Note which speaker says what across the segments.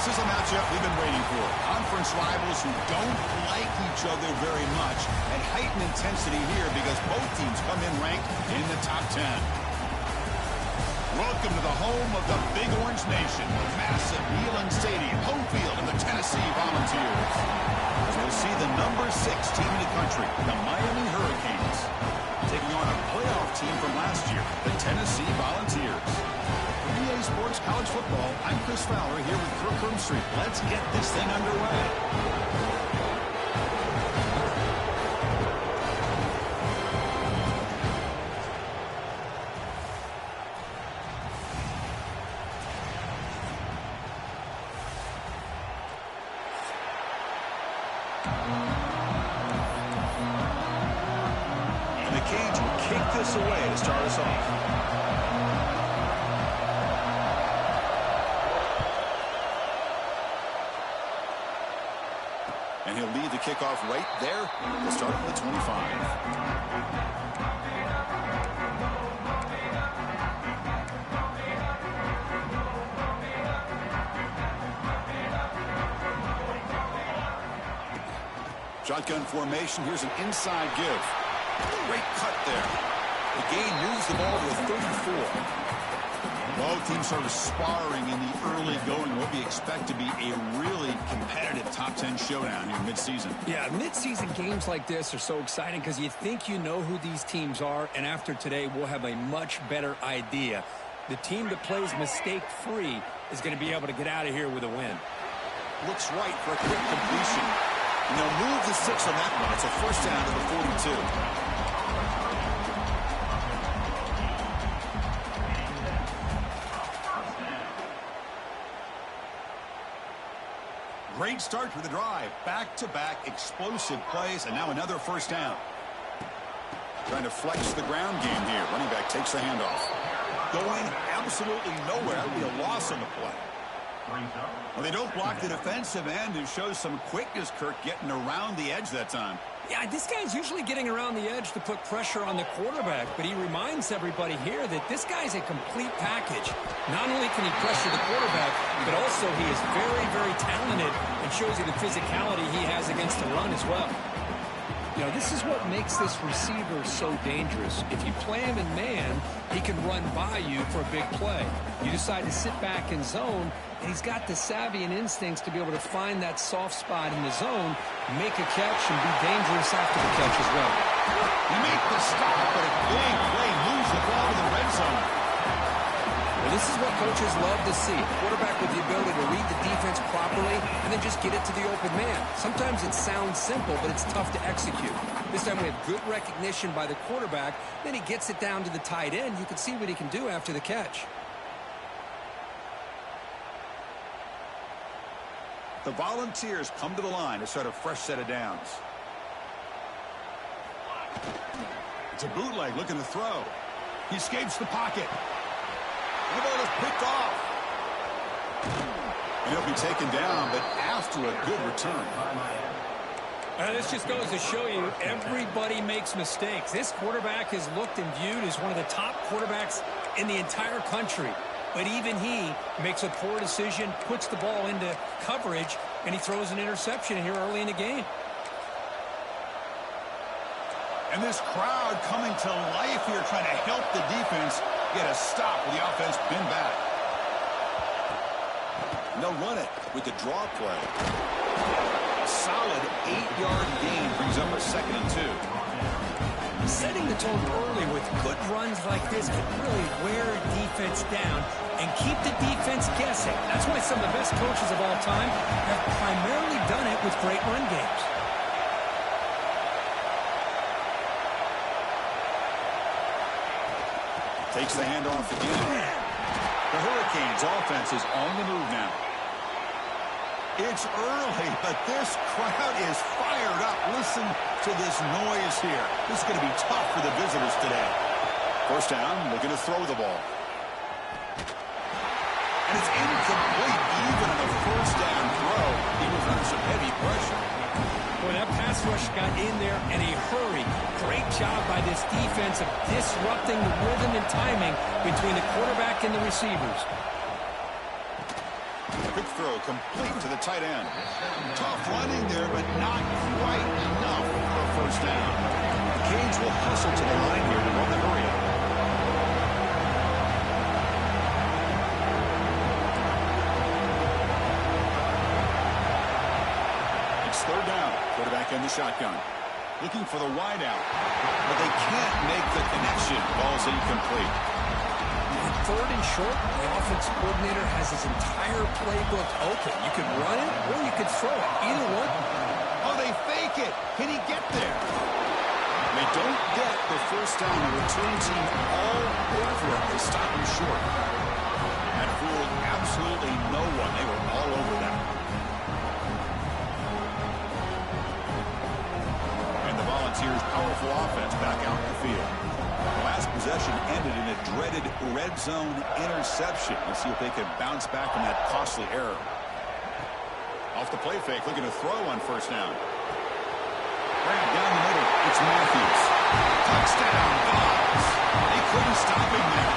Speaker 1: This is a matchup we've been waiting for. Conference rivals who don't like each other very much, and heightened intensity here because both teams come in ranked in the top 10. Welcome to the home of the Big Orange Nation, massive Neyland Stadium, home field of the Tennessee Volunteers. As we'll see the number 6 team in the country, the Miami Hurricanes, taking on a playoff team from last year, the Tennessee Volunteers. For EA Sports College Football, I'm Chris Fowler here with Kirk Hermstreet. Let's get this thing underway. And the Canes will kick this away to start us off. And he'll lead the kickoff right there to start at the 25. Shotgun formation. Here's an inside give. Great cut there. The gain moves the ball to the 34. Both teams sort of sparring in the early going. What we expect to be a really competitive top 10 showdown here mid-season.
Speaker 2: Yeah, mid-season games like this are so exciting because you think you know who these teams are, and after today we'll have a much better idea. The team that plays mistake-free is going to be able to get out of here with a win.
Speaker 1: Looks right for a quick completion. And they'll move the 6 on that one. It's a first down to the 42. Great start for the drive. Back-to-back explosive plays, and now another first down. Trying to flex the ground game here. Running back takes the handoff. Going absolutely nowhere. That would be a loss on the play. Well, they don't block the defensive end, who shows some quickness, Kirk, getting around the edge that time.
Speaker 2: Yeah, this guy's usually getting around the edge to put pressure on the quarterback, but he reminds everybody here that this guy's a complete package. Not only can he pressure the quarterback, but also he is very, very talented and shows you the physicality he has against the run as well. You know, this is what makes this receiver so dangerous. If you play him in man, he can run by you for a big play. You decide to sit back in zone, and he's got the savvy and instincts to be able to find that soft spot in the zone, make a catch, and be dangerous after the catch as well.
Speaker 1: You make the stop, but a big play moves the ball to the red zone.
Speaker 2: Well, this is what coaches love to see. A quarterback with the ability to read the defense properly and then just get it to the open man. Sometimes it sounds simple, but it's tough to execute. This time we have good recognition by the quarterback. Then he gets it down to the tight end. You can see what he can do after the catch.
Speaker 1: The Volunteers come to the line to start a fresh set of downs. It's a bootleg looking to throw. He escapes the pocket. And the ball is picked off. And he'll be taken down, but after a good return.
Speaker 2: This just goes to show you everybody makes mistakes. This quarterback is looked and viewed as one of the top quarterbacks in the entire country. But even he makes a poor decision, puts the ball into coverage, and he throws an interception here early in the game.
Speaker 1: And this crowd coming to life here, trying to help the defense get a stop with the offense pinned back. And they'll run it with the draw play. A solid 8-yard gain brings up a 2nd and 2.
Speaker 2: Setting the tone early with good runs like this can really wear a defense down and keep the defense guessing. That's why some of the best coaches of all time have primarily done it with great run games.
Speaker 1: Takes the handoff again. The Hurricanes offense is on the move now. It's early, but this crowd is fired up. Listen to this noise here. This is going to be tough for the visitors today. First down, looking to throw the ball. And it's incomplete even on the first down throw. He was under some heavy pressure.
Speaker 2: Boy, that pass rush got in there in a hurry. Great job by this defense of disrupting the rhythm and timing between the quarterback and the receivers.
Speaker 1: Quick throw complete to the tight end. Tough running there, but not quite enough for a first down. The Canes will hustle to the line here to run the hurry up. It's third down. Quarterback in the shotgun. Looking for the wide out, but they can't make the connection. Ball's incomplete.
Speaker 2: On third and short, the offense coordinator has his entire playbook open. You could run it or you could throw it. Either one.
Speaker 1: Oh, they fake it. Can he get there? They don't get the first down. The return team all over it. They stop him short. That fooled absolutely no one. They were all over that. Volunteers' powerful offense back out in the field. The last possession ended in a dreaded red zone interception. Let's see if they can bounce back from that costly error. Off the play fake, looking to throw on first down. Right down the middle, it's Matthews. Touchdown, Dogs. They couldn't stop him there.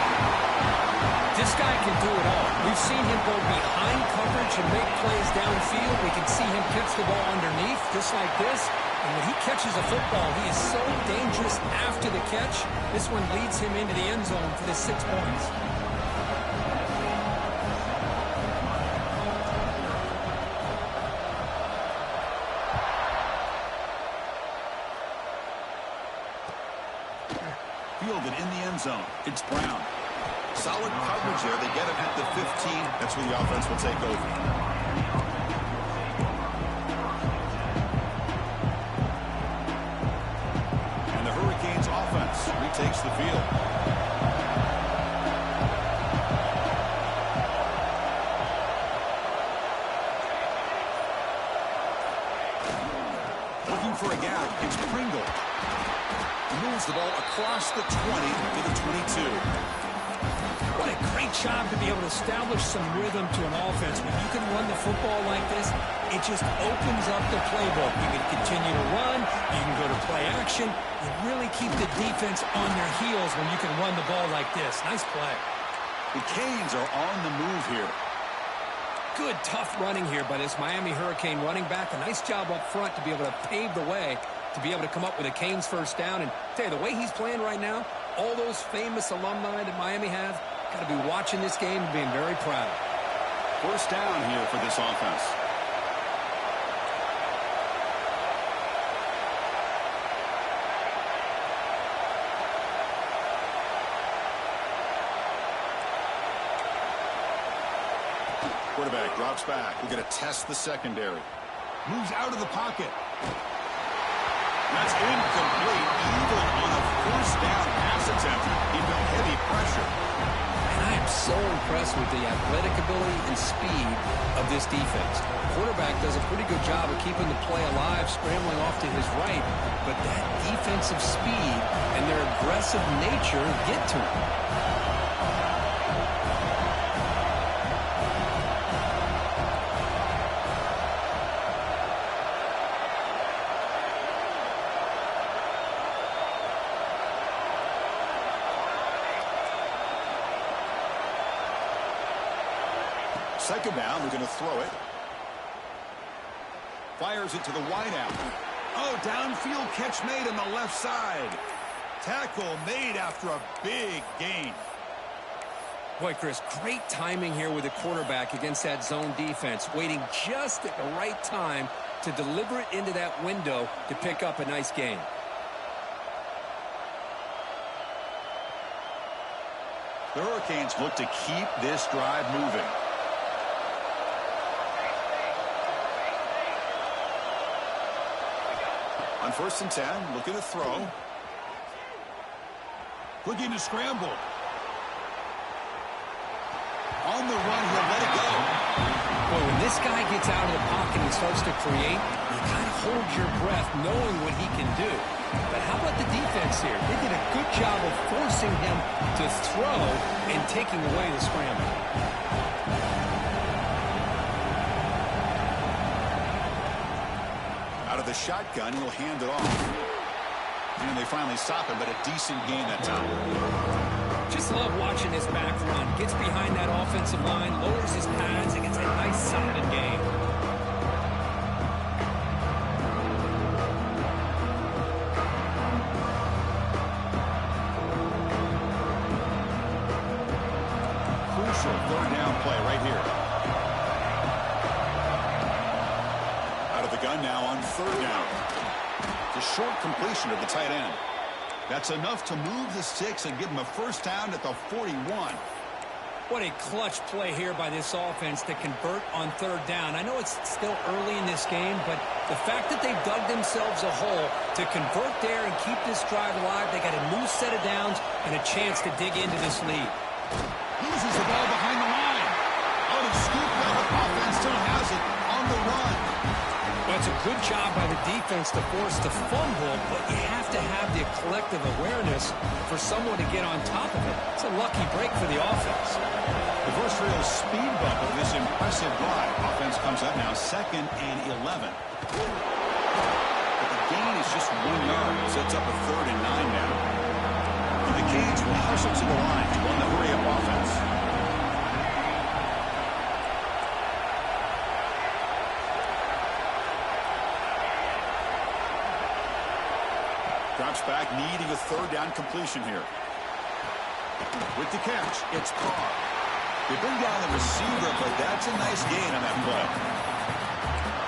Speaker 2: This guy can do it all. We've seen him go behind coverage and make plays downfield. We can see him catch the ball underneath, just like this. And when he catches a football, he is so dangerous after the catch. This one leads him into the end zone for the 6 points.
Speaker 1: Fielded in the end zone. It's Brown. Solid coverage there. They get him at the 15. That's where the offense will take over. Takes the field. Looking for a gap. It's Pringle. Moves the ball across the 20 to the 22.
Speaker 2: What a great job to be able to establish some rhythm to an offense. When you can run the football like this, it just opens up the playbook. You can continue to run. You can go to play action. You really keep the defense on their heels when you can run the ball like this. Nice play.
Speaker 1: The Canes are on the move here.
Speaker 2: Good, tough running here by this Miami Hurricane running back. A nice job up front to be able to pave the way to be able to come up with a Canes first down. And tell you, the way he's playing right now, all those famous alumni that Miami have, got to be watching this game and being very proud.
Speaker 1: First down here for this offense. Quarterback drops back. We're going to test the secondary. Moves out of the pocket. That's incomplete. Even on a first down pass attempt, he felt heavy pressure.
Speaker 2: And I am so impressed with the athletic ability and speed of this defense. The quarterback does a pretty good job of keeping the play alive, scrambling off to his right. But that defensive speed and their aggressive nature get to him.
Speaker 1: Second down, they're going to throw it. Fires it to the wideout. Oh, downfield catch made on the left side. Tackle made after a big gain.
Speaker 2: Boy, Chris, great timing here with the quarterback against that zone defense, waiting just at the right time to deliver it into that window to pick up a nice gain.
Speaker 1: The Hurricanes look to keep this drive moving. On 1st and 10, looking to throw. Looking to scramble. On the run, he'll let it go.
Speaker 2: Boy, when this guy gets out of the pocket and starts to create, you kind of hold your breath knowing what he can do. But how about the defense here? They did a good job of forcing him to throw and taking away the scramble.
Speaker 1: Out of the shotgun, he'll hand it off. And they finally stop him, but a decent gain that time.
Speaker 2: Just love watching this back run. Gets behind that offensive line, lowers his pads, and gets a nice solid gain.
Speaker 1: Crucial third down play right here. Out of the gun now on third down. The short completion of the tight end. That's enough to move the sticks and give him a first down at the 41.
Speaker 2: What a clutch play here by this offense to convert on third down. I know it's still early in this game, but the fact that they've dug themselves a hole to convert there and keep this drive alive, they got a new set of downs and a chance to dig into this lead.
Speaker 1: Loses the ball behind the line. Oh, to scoop well, the offense still has it on the run.
Speaker 2: Well, it's a good job by the defense to force the fumble, but you have to have the collective awareness for someone to get on top of it. It's a lucky break for the offense.
Speaker 1: The first real speed bump of this impressive drive. Offense comes up now 2nd and 11. But the gain is just 1 yard. Sets up a 3rd and 9 now. And the Canes will hustle to the line to run the hurry-up offense. Drops back, needing a third down completion here. With the catch, it's Carr. They bring down the receiver, but that's a nice gain on that play.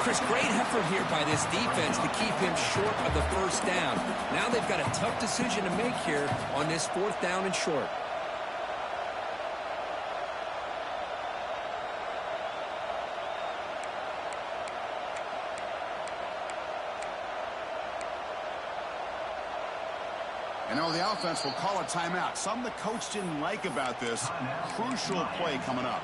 Speaker 2: Chris, great effort here by this defense to keep him short of the first down. Now they've got a tough decision to make here on this 4th down and short.
Speaker 1: And now the offense will call a timeout. Something the coach didn't like about this. Crucial play coming up.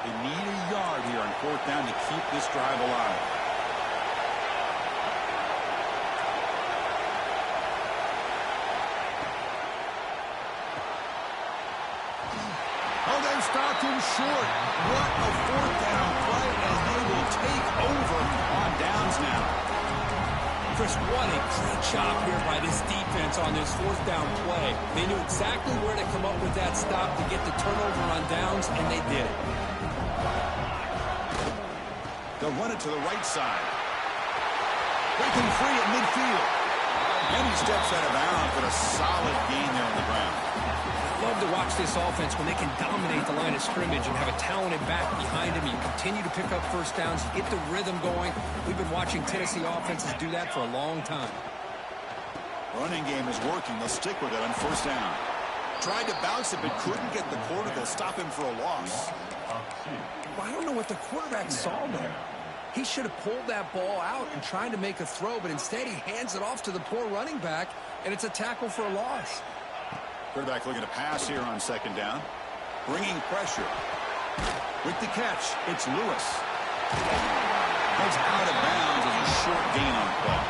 Speaker 1: They need a yard here on 4th down to keep this drive alive. Stopped him short. What a 4th down play, and they will take over on downs now.
Speaker 2: Chris, what a great job here by this defense on this 4th down play. They knew exactly where to come up with that stop to get the turnover on downs, and they did.
Speaker 1: They'll run it to the right side. Breaking free at midfield. And he steps out of bounds, but a solid gain there on the ground.
Speaker 2: Love to watch this offense when they can dominate the line of scrimmage and have a talented back behind him. You continue to pick up first downs, you get the rhythm going. We've been watching Tennessee offenses do that for a long time.
Speaker 1: Running game is working. They'll stick with it on 1st down. Tried to bounce it, but couldn't get the quarter. They'll stop him for a loss.
Speaker 2: Well, I don't know what the quarterback saw there. He should have pulled that ball out and tried to make a throw, but instead he hands it off to the poor running back, and it's a tackle for a loss.
Speaker 1: Quarterback looking to pass here on 2nd down. Bringing pressure. With the catch, it's Lewis. Heads out of bounds as a short gain on the play.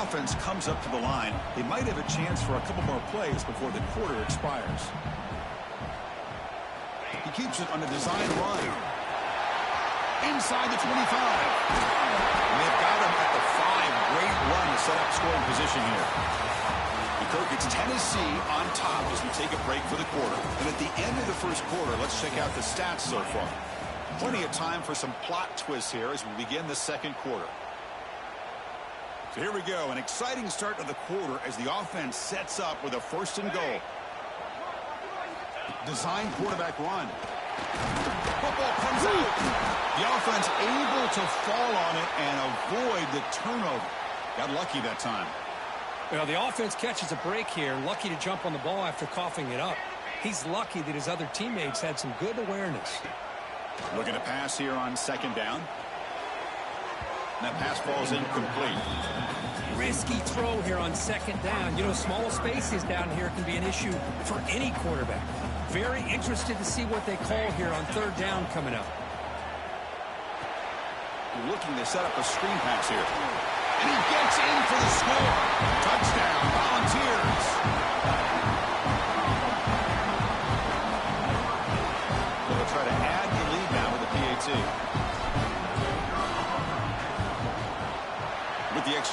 Speaker 1: Offense comes up to the line. They might have a chance for a couple more plays before the quarter expires. He keeps it on a design run. Inside the 25. And they've got him at the 5. Great run to set up scoring position here. And Kirk, it's Tennessee on top as we take a break for the quarter. And at the end of the first quarter, let's check out the stats so far. Plenty of time for some plot twists here as we begin the 2nd quarter. So here we go, an exciting start of the quarter as the offense sets up with a 1st and goal. Design quarterback run. Football comes out. The offense able to fall on it and avoid the turnover. Got lucky that time.
Speaker 2: Well, the offense catches a break here. Lucky to jump on the ball after coughing it up. He's lucky that his other teammates had some good awareness.
Speaker 1: Looking to pass here on 2nd down. And that pass ball is incomplete.
Speaker 2: Risky throw here on 2nd down. You know, small spaces down here can be an issue for any quarterback. Very interested to see what they call here on 3rd down coming up.
Speaker 1: Looking to set up a screen pass here. And he gets in for the score.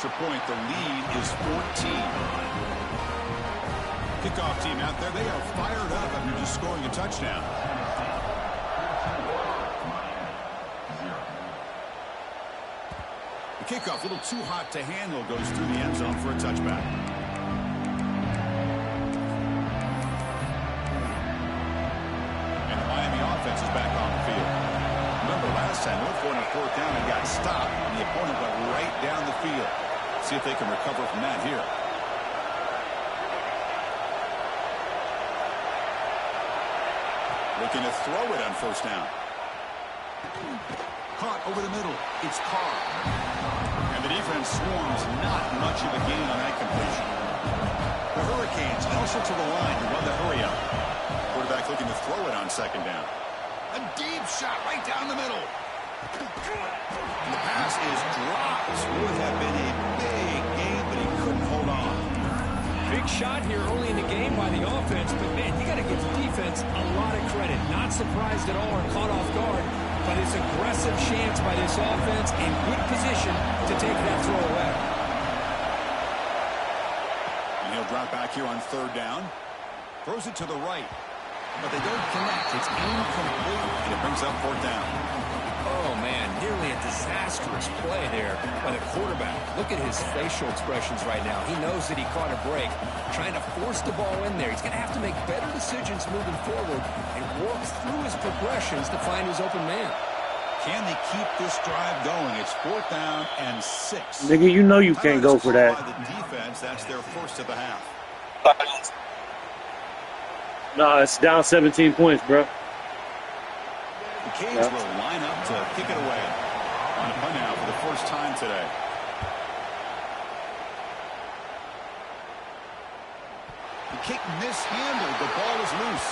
Speaker 1: extra point. The lead is 14. Kickoff team out there, they are fired up after just scoring a touchdown. The kickoff, a little too hot to handle, goes through the end zone for a touchback. And the Miami offense is back on the field. Remember last time, North going to fourth down and got stopped, and the opponent went right down the field. See if they can recover from that here. Looking to throw it on first down. Caught over the middle. It's Carr. And the defense swarms. Not much of a gain on that completion. The Hurricanes also to the line to run the hurry up. Quarterback looking to throw it on second down. A deep shot right down the middle. And the pass is dropped. Would have been a big gain, but he couldn't hold on.
Speaker 2: Big shot here early in the game by the offense, but man, you got to give the defense a lot of credit. Not surprised at all or caught off guard, but it's aggressive chance by this offense in good position to take that throw away.
Speaker 1: And he'll drop back here on third down. Throws it to the right, but they don't connect. It's incomplete, and it brings up fourth down.
Speaker 2: Oh, man, nearly a disastrous play there by the quarterback. Look at his facial expressions right now. He knows that he caught a break, trying to force the ball in there. He's going to have to make better decisions moving forward and work through his progressions to find his open man.
Speaker 1: Can they keep this drive going? It's fourth down and 6.
Speaker 3: Nigga, you know you can't go for that.
Speaker 1: The defense, that's their first of the half.
Speaker 3: Nah, it's down 17 points, bro.
Speaker 1: The Canes will line up to kick it away. On a punt now for the first time today. The kick mishandled. The ball is loose.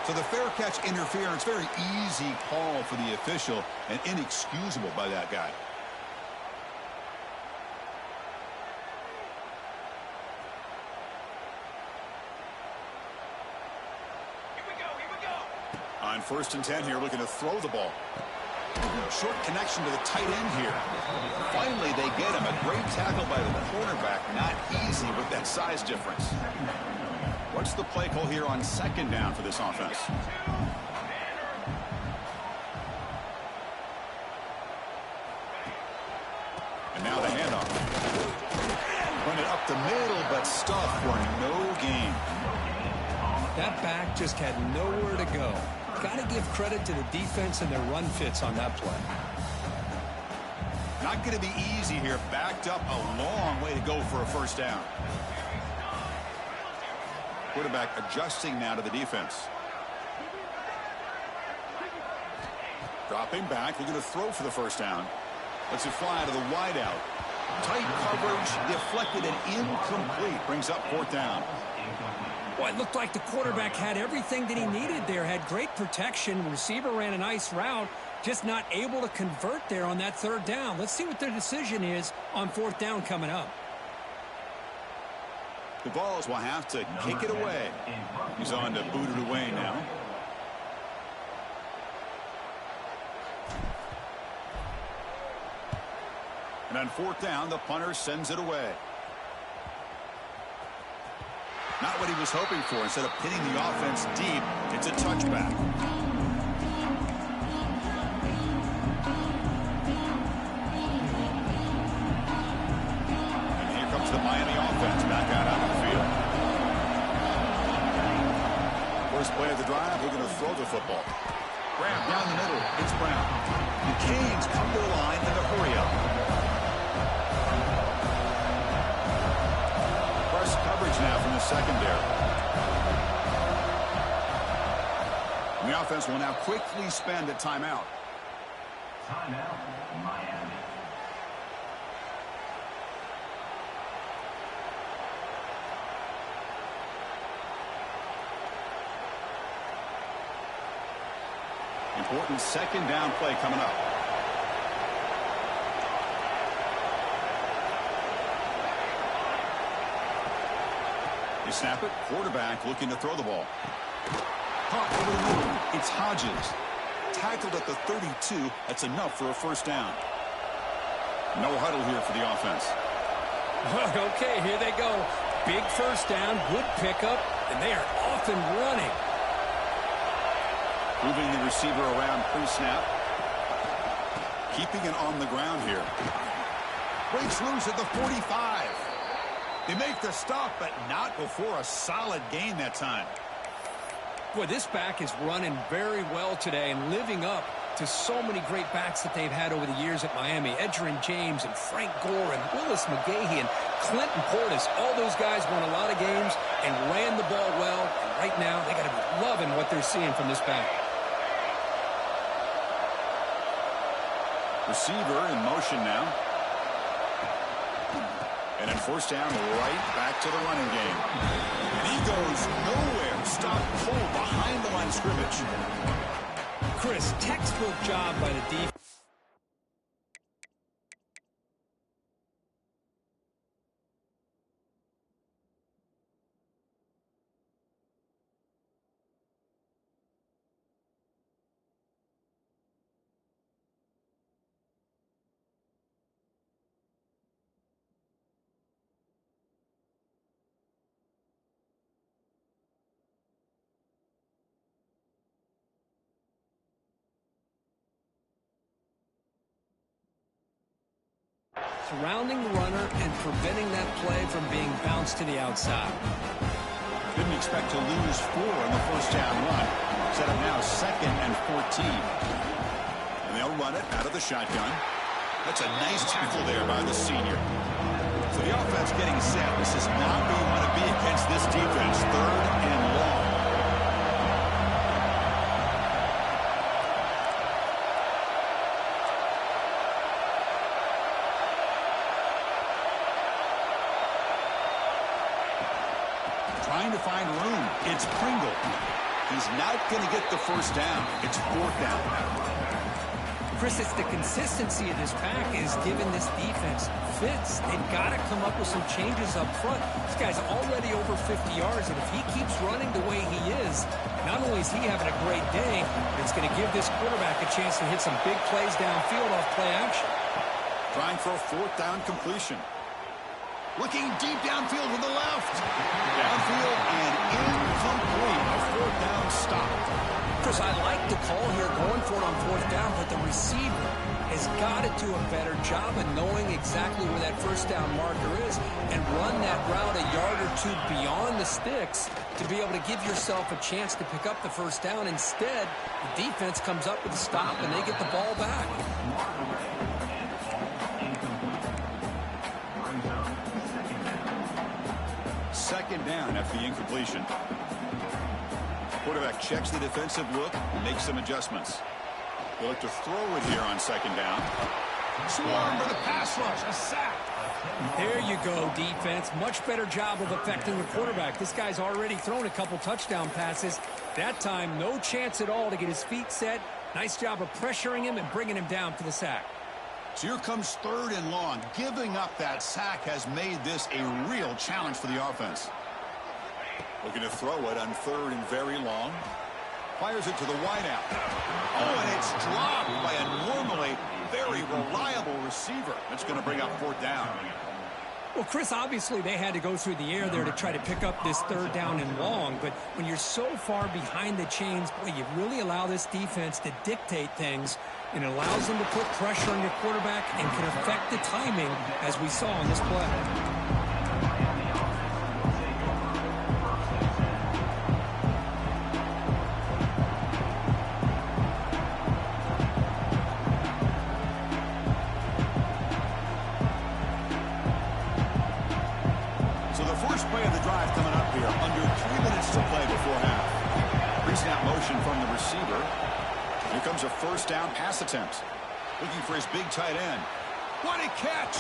Speaker 1: So the fair catch interference, very easy call for the official and inexcusable by that guy. On first and 10 here, looking to throw the ball. Short connection to the tight end here. Finally, they get him. A great tackle by the cornerback. Not easy with that size difference. What's the play call here on second down for this offense? And now the handoff. Run it up the middle, but stuffed for no gain.
Speaker 2: That back just had nowhere to go. Got to give credit to the defense and their run fits on that play.
Speaker 1: Not going to be easy here. Backed up a long way to go for a first down. Quarterback adjusting now to the defense. Dropping back. We're going to throw for the first down. Lets it fly to the wideout. Tight coverage, deflected and incomplete. Brings up fourth down.
Speaker 2: Well, it looked like the quarterback had everything that he needed there. Had great protection. Receiver ran a nice route. Just not able to convert there on that third down. Let's see what their decision is on fourth down coming up.
Speaker 1: The Vols will have to kick it away. He's on to boot it away now. And on fourth down, the punter sends it away. Not what he was hoping for. Instead of pinning the offense deep, it's a touchback. And here comes the Miami offense back out on the field. First play of the drive, we're going to throw the football. Grab down the middle. It's Brown. The Canes come to the line in the hurry-up. Coverage now from the secondary. And the offense will now quickly spend a timeout.
Speaker 4: Timeout, Miami.
Speaker 1: Important second down play coming up. You snap it. Quarterback looking to throw the ball. Caught over the middle. It's Hodges. Tackled at the 32. That's enough for a first down. No huddle here for the offense.
Speaker 2: Okay, here they go. Big first down, good pickup, and they are off and running.
Speaker 1: Moving the receiver around pre-snap. Keeping it on the ground here. Breaks loose at the 45. They make the stop, but not before a solid gain that time.
Speaker 2: Boy, this back is running very well today and living up to so many great backs that they've had over the years at Miami. Edgerrin James and Frank Gore and Willis McGahee and Clinton Portis. All those guys won a lot of games and ran the ball well. And right now, they got to be loving what they're seeing from this back.
Speaker 1: Receiver in motion now. And then first down, right back to the running game. And he goes nowhere. Stop cold behind the line of scrimmage.
Speaker 2: Chris, textbook job by the defense. Surrounding the runner and preventing that play from being bounced to the outside.
Speaker 1: Didn't expect to lose 4 in the first down run. Set up now 2nd and 14. And they'll run it out of the shotgun. That's a nice tackle there by the senior. So the offense getting set. This is not where you want to be against this defense. 3rd and long. Trying to find room. It's Pringle. He's not going to get the first down. It's 4th down.
Speaker 2: Chris, it's the consistency of this pack is giving this defense fits. They've got to come up with some changes up front. This guy's already over 50 yards, and if he keeps running the way he is, not only is he having a great day, but it's going to give this quarterback a chance to hit some big plays downfield off play action.
Speaker 1: Trying for a 4th down completion. Looking deep downfield to the left. Downfield and incomplete. A 4th down stop.
Speaker 2: Chris, I like the call here going for it on 4th down, but the receiver has got to do a better job of knowing exactly where that first down marker is and run that route a yard or 2 beyond the sticks to be able to give yourself a chance to pick up the first down. Instead, the defense comes up with a stop and they get the ball back.
Speaker 1: Second down after the incompletion. Quarterback checks the defensive look, makes some adjustments. They'll look to throw it here on 2nd down. Swarm for the pass rush, a sack.
Speaker 2: There you go, defense. Much better job of affecting the quarterback. This guy's already thrown a couple touchdown passes. That time, no chance at all to get his feet set. Nice job of pressuring him and bringing him down for the sack.
Speaker 1: So here comes 3rd and long. Giving up that sack has made this a real challenge for the offense. Looking to throw it on 3rd and very long. Fires it to the wideout. Oh, and it's dropped by a normally very reliable receiver. That's going to bring up 4th down.
Speaker 2: Well, Chris, obviously they had to go through the air there to try to pick up this 3rd down and long, but when you're so far behind the chains, boy, you really allow this defense to dictate things, and it allows them to put pressure on your quarterback and can affect the timing, as we saw on this play. From the receiver. Here comes a first down pass attempt. Looking for his big tight end. What a catch!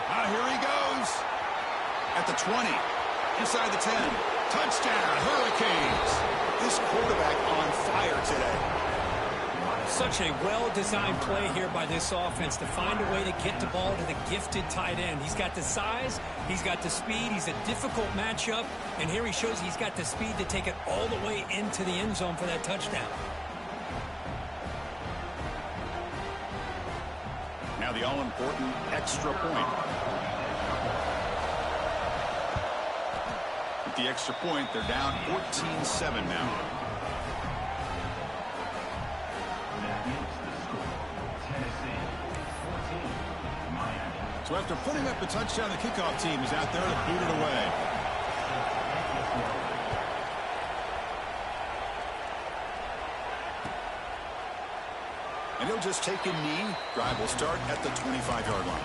Speaker 2: Here he goes. At the 20. Inside the 10. Touchdown, Hurricanes. This quarterback on fire today. Such a well-designed play here by this offense to find a way to get the ball to the gifted tight end. He's got the size, he's got the speed, he's a difficult matchup, and here he shows he's got the speed to take it all the way into the end zone for that touchdown. Now the all-important
Speaker 1: important extra point. With the extra point, they're down 14-7 now. So after putting up the touchdown, the kickoff team is out there to boot it away. And he'll just take a knee. Drive will start at the 25-yard line.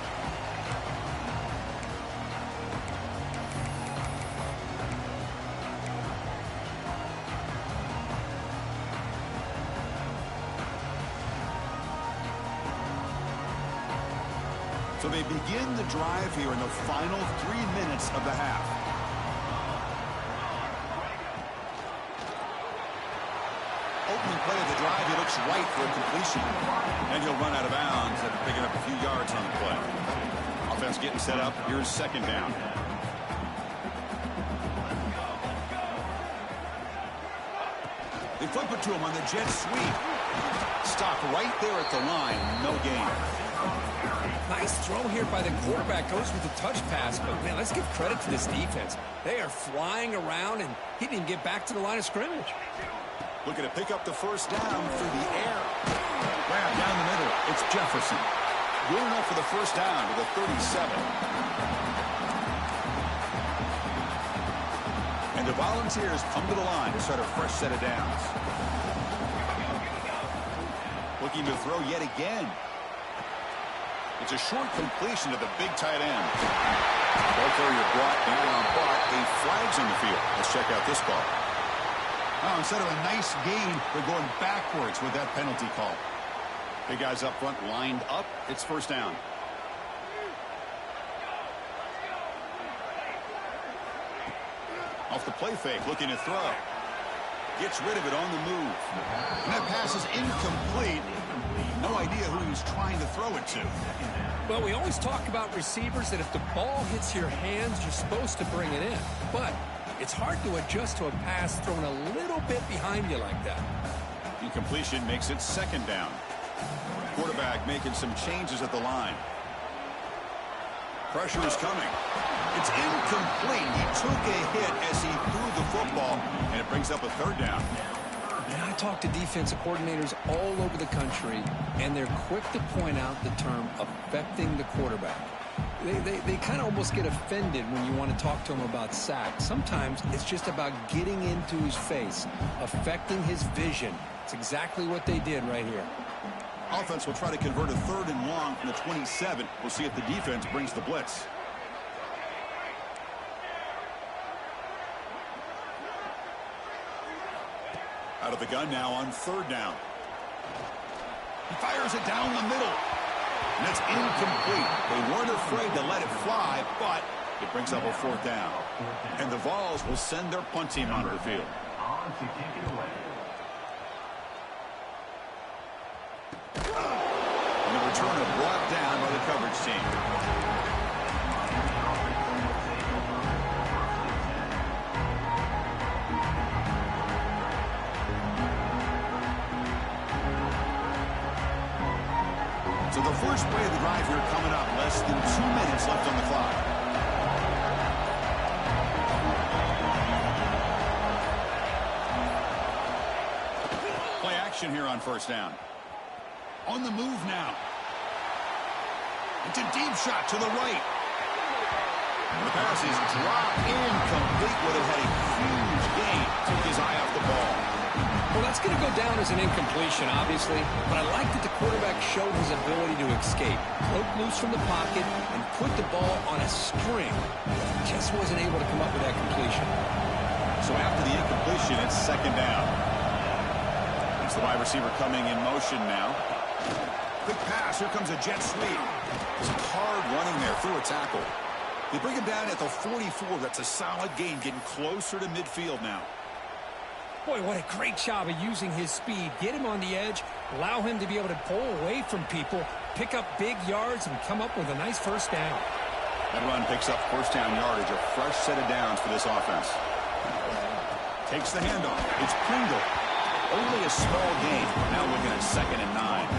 Speaker 1: So they begin the drive here in the final 3 minutes of the half. Opening play of the drive, he looks right for a completion. And he'll run out of bounds after picking up a few yards on the play. Offense getting set up. Here's second down. They flip it to him on the jet sweep. Stop right there at the line. No gain.
Speaker 2: Nice throw here by the quarterback. Goes with the touch pass. But, man, let's give credit to this defense. They are flying around, and he didn't get back to the line of scrimmage.
Speaker 1: Looking to pick up the first down through the air. Grab down the middle. It's Jefferson. Good enough for the first down to the 37. And the Volunteers come to the line to start a fresh set of downs. Looking to throw yet again. It's a short completion to the big tight end. Ball carrier brought down, but a flag's on the field. Let's check out this call. Oh, instead of a nice gain, they're going backwards with that penalty call. Big guys up front lined up. It's first down. Off the play fake, looking to throw. Gets rid of it on the move. And that pass is incomplete. No idea who he was trying to throw it to.
Speaker 2: Well, we always talk about receivers that if the ball hits your hands, you're supposed to bring it in. But it's hard to adjust to a pass thrown a little bit behind you like that.
Speaker 1: Incompletion makes it second down. Quarterback making some changes at the line. Pressure is coming. It's incomplete. He took a hit as he threw the football, and it brings up a third down.
Speaker 2: And I talk to defensive coordinators all over the country, and they're quick to point out the term affecting the quarterback. They kind of almost get offended when you want to talk to them about sacks. Sometimes it's just about getting into his face, affecting his vision. It's exactly what they did right here.
Speaker 1: Offense will try to convert a third and long from the 27. We'll see if the defense brings the blitz. Out of the gun now on third down. He fires it down the middle. And it's incomplete. They weren't afraid to let it fly, but it brings up a fourth down. And the Vols will send their punt team onto the field.
Speaker 4: On to kick it away.
Speaker 1: And the returner brought down by the coverage team. So the first play of the drive here coming up. Less than 2 minutes left on the clock. Play action here on first down. On the move now. It's a deep shot to the right. The pass is dropped incomplete. Would have had a huge gain. Took his eye off the ball.
Speaker 2: Well, that's going to go down as an incompletion, obviously, but I like that the quarterback showed his ability to escape, broke loose from the pocket, and put the ball on a string. Just wasn't able to come up with that completion.
Speaker 1: So after the incompletion, it's second down. It's the wide receiver coming in motion now. Quick pass. Here comes a jet sweep. Some hard running there through a tackle. They bring him down at the 44. That's a solid gain, getting closer to midfield now.
Speaker 2: Boy, what a great job of using his speed. Get him on the edge, allow him to be able to pull away from people, pick up big yards, and come up with a nice first down.
Speaker 1: That run picks up first down yardage, a fresh set of downs for this offense. Takes the handoff. It's Pringle. Only a small gain. Now looking at 2nd and 9.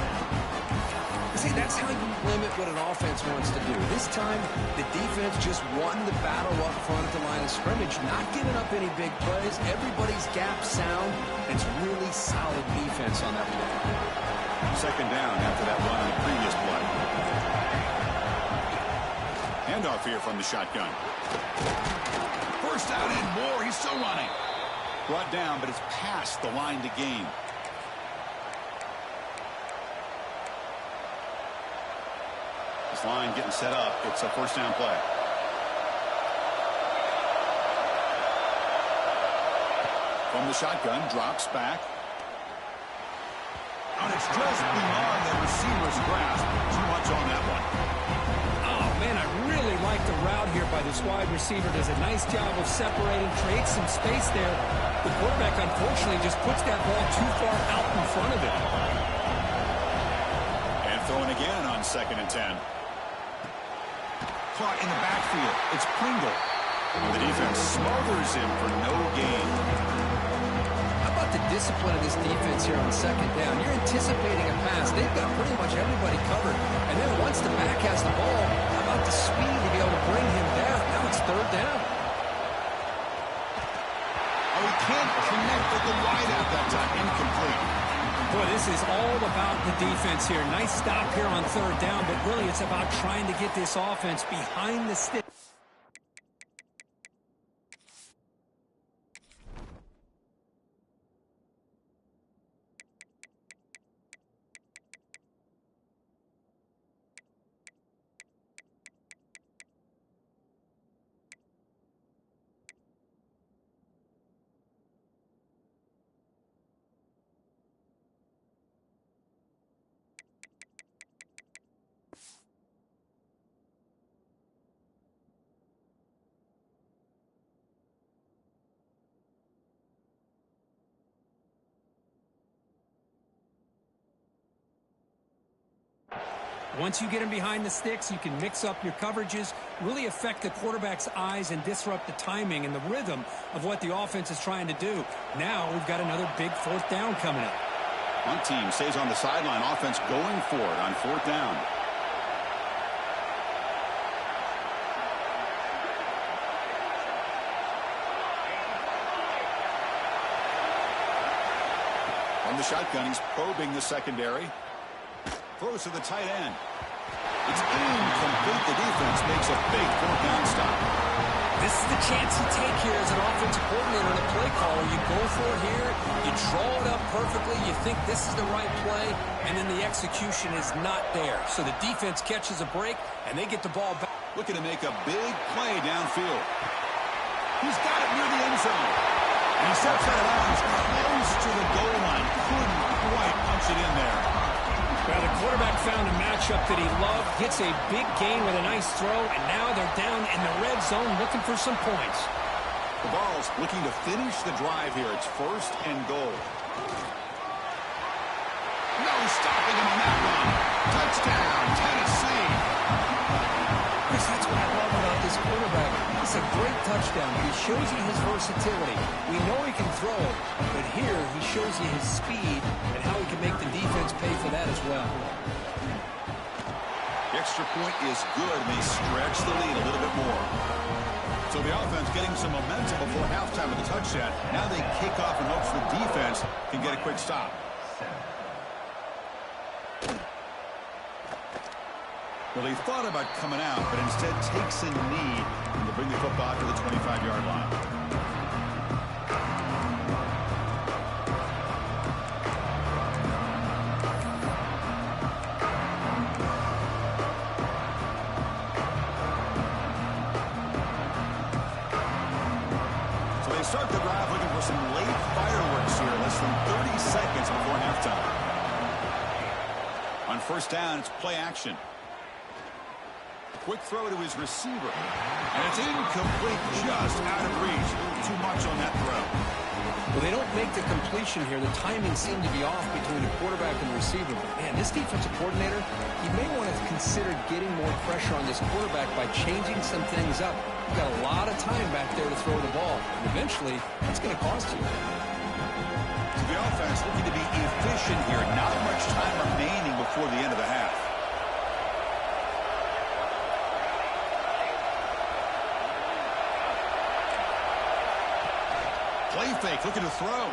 Speaker 2: See, that's how you limit what an offense wants to do. This time, the defense just won the battle up front at the line of scrimmage, not giving up any big plays. Everybody's gap sound. It's really solid defense on that play.
Speaker 1: Second down after that run on the previous play. Handoff here from the shotgun. First down and more. He's still running. Brought down, but it's past the line to gain. This line getting set up. It's a first down play. From the shotgun, drops back. And it's just beyond the receiver's grasp. Too much on that one.
Speaker 2: Oh, man, I really like the route here by this wide receiver. Does a nice job of separating, creates some space there. The quarterback, unfortunately, just puts that ball too far out in front of him.
Speaker 1: And throwing again on 2nd and 10. Caught in the backfield. It's Pringle. The defense smothers him for no gain.
Speaker 2: How about the discipline of this defense here on 2nd down? You're anticipating a pass. They've got pretty much everybody covered. And then once the back has the ball, how about the speed to be able to bring him down? Now it's 3rd down.
Speaker 1: Oh, he can't connect with the wideout that time. Incomplete.
Speaker 2: Boy, this is all about the defense here. Nice stop here on 3rd down, but really it's about trying to get this offense behind the stick. Once you get him behind the sticks, you can mix up your coverages, really affect the quarterback's eyes and disrupt the timing and the rhythm of what the offense is trying to do. Now we've got another big 4th down coming up.
Speaker 1: One team stays on the sideline. Offense going for it on 4th down. From the shotgun, he's probing the secondary. Throws to the tight end. It's incomplete. The defense makes a big 4th down stop.
Speaker 2: This is the chance you take here as an offensive coordinator and a play caller. You go for it here. You draw it up perfectly. You think this is the right play, and then the execution is not there. So the defense catches a break, and they get the ball back.
Speaker 1: Looking to make a big play downfield. He's got it near the end zone. And he steps out of bounds close to the goal line. Couldn't quite punch it in there.
Speaker 2: Well, the quarterback found a matchup that he loved, gets a big gain with a nice throw, and now they're down in the red zone looking for some points.
Speaker 1: The Vols looking to finish the drive here. It's 1st and goal. No stopping him on that one. Touchdown, Tennessee.
Speaker 2: Chris, that's what I love about this quarterback. It's a great touchdown. He shows you his versatility. We know he can throw it, but here he shows you his speed and how he can make the defense pay for that as well.
Speaker 1: The extra point is good, and they stretch the lead a little bit more. So the offense getting some momentum before halftime with the touchdown. Now they kick off in hopes the defense can get a quick stop. Well, he thought about coming out, but instead takes a knee to bring the football to the 25-yard line. So they start the drive looking for some late fireworks here, less than 30 seconds before halftime. On 1st down, it's play action. Quick throw to his receiver. And it's incomplete, just out of reach. Too much on that throw.
Speaker 2: Well, they don't make the completion here. The timing seemed to be off between the quarterback and the receiver. But, man, this defensive coordinator, he may want to consider getting more pressure on this quarterback by changing some things up. You've got a lot of time back there to throw the ball. And eventually, that's going to cost you.
Speaker 1: So the offense looking to be efficient here. Not much time remaining before the end of the half. Play fake, looking to throw.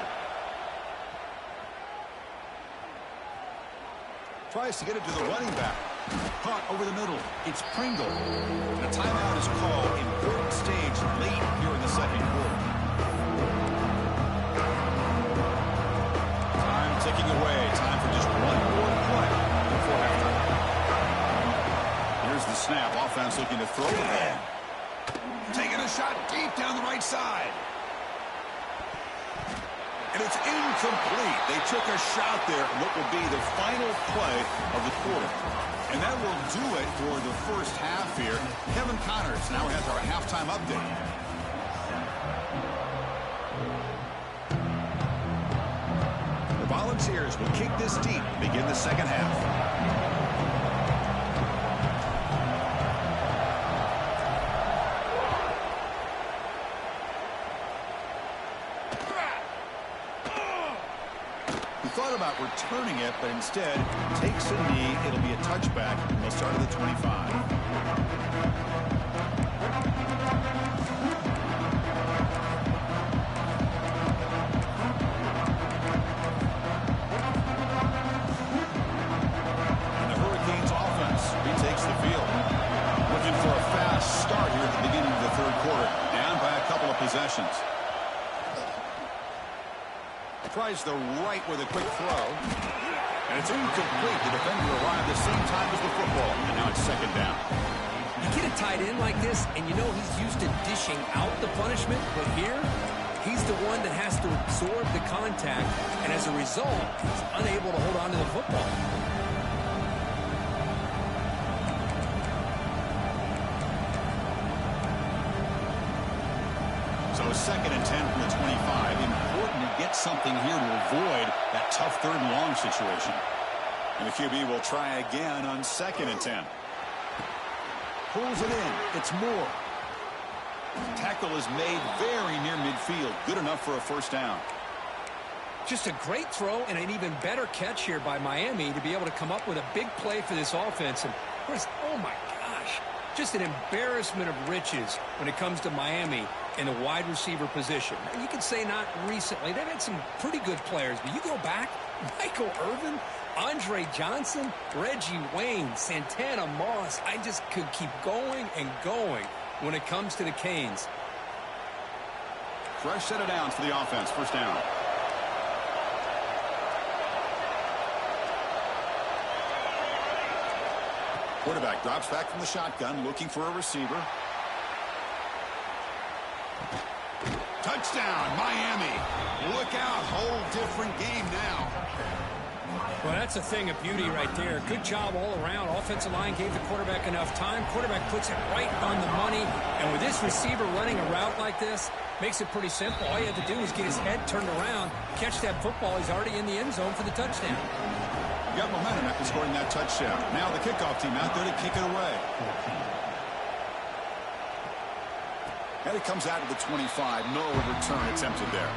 Speaker 1: Tries to get it to the running back. Caught over the middle. It's Pringle. And a timeout is called. Important stage late here in the second quarter. Time ticking away. Time for just one more play before halftime. Here's the snap. Offense looking to throw the ball. Taking a shot deep down the right side. And it's incomplete. They took a shot there in what will be the final play of the quarter. And that will do it for the first half here. Kevin Connors now has our halftime update. The Volunteers will kick this deep, begin the second half. Thought about returning it, but instead takes a knee. It'll be a touchback. They'll start at the 25. And the Hurricanes offense retakes the field. Looking for a fast start here at the beginning of the third quarter. Down by a couple of possessions. Tries the right with a quick throw. And it's incomplete. The defender arrived the same time as the football. And now it's second down.
Speaker 2: You get a tight end like this, and you know he's used to dishing out the punishment. But here, he's the one that has to absorb the contact. And as a result, he's unable to hold on to the football.
Speaker 1: So second and 10 from the 25. Important to get something here to avoid that tough third and long situation. And the QB will try again on second and 10. Pulls it in. It's Moore. Tackle is made very near midfield. Good enough for a first down.
Speaker 2: Just a great throw and an even better catch here by Miami to be able to come up with a big play for this offense. And Chris, oh my gosh, just an embarrassment of riches when it comes to Miami in the wide receiver position. You could say not recently. They've had some pretty good players, but you go back, Michael Irvin, Andre Johnson, Reggie Wayne, Santana Moss. I just could keep going and going when it comes to the Canes.
Speaker 1: Fresh set of downs for the offense. First down. Quarterback drops back from the shotgun, looking for a receiver. Touchdown, Miami. Look out, whole different game now.
Speaker 2: Well, that's a thing of beauty right there. Good job all around. Offensive line gave the quarterback enough time. Quarterback puts it right on the money. And with this receiver running a route like this, makes it pretty simple. All you have to do is get his head turned around, catch that football. He's already in the end zone for the touchdown.
Speaker 1: You got momentum after scoring that touchdown. Now the kickoff team out there to kick it away. And it comes out of the 25. No return attempted there.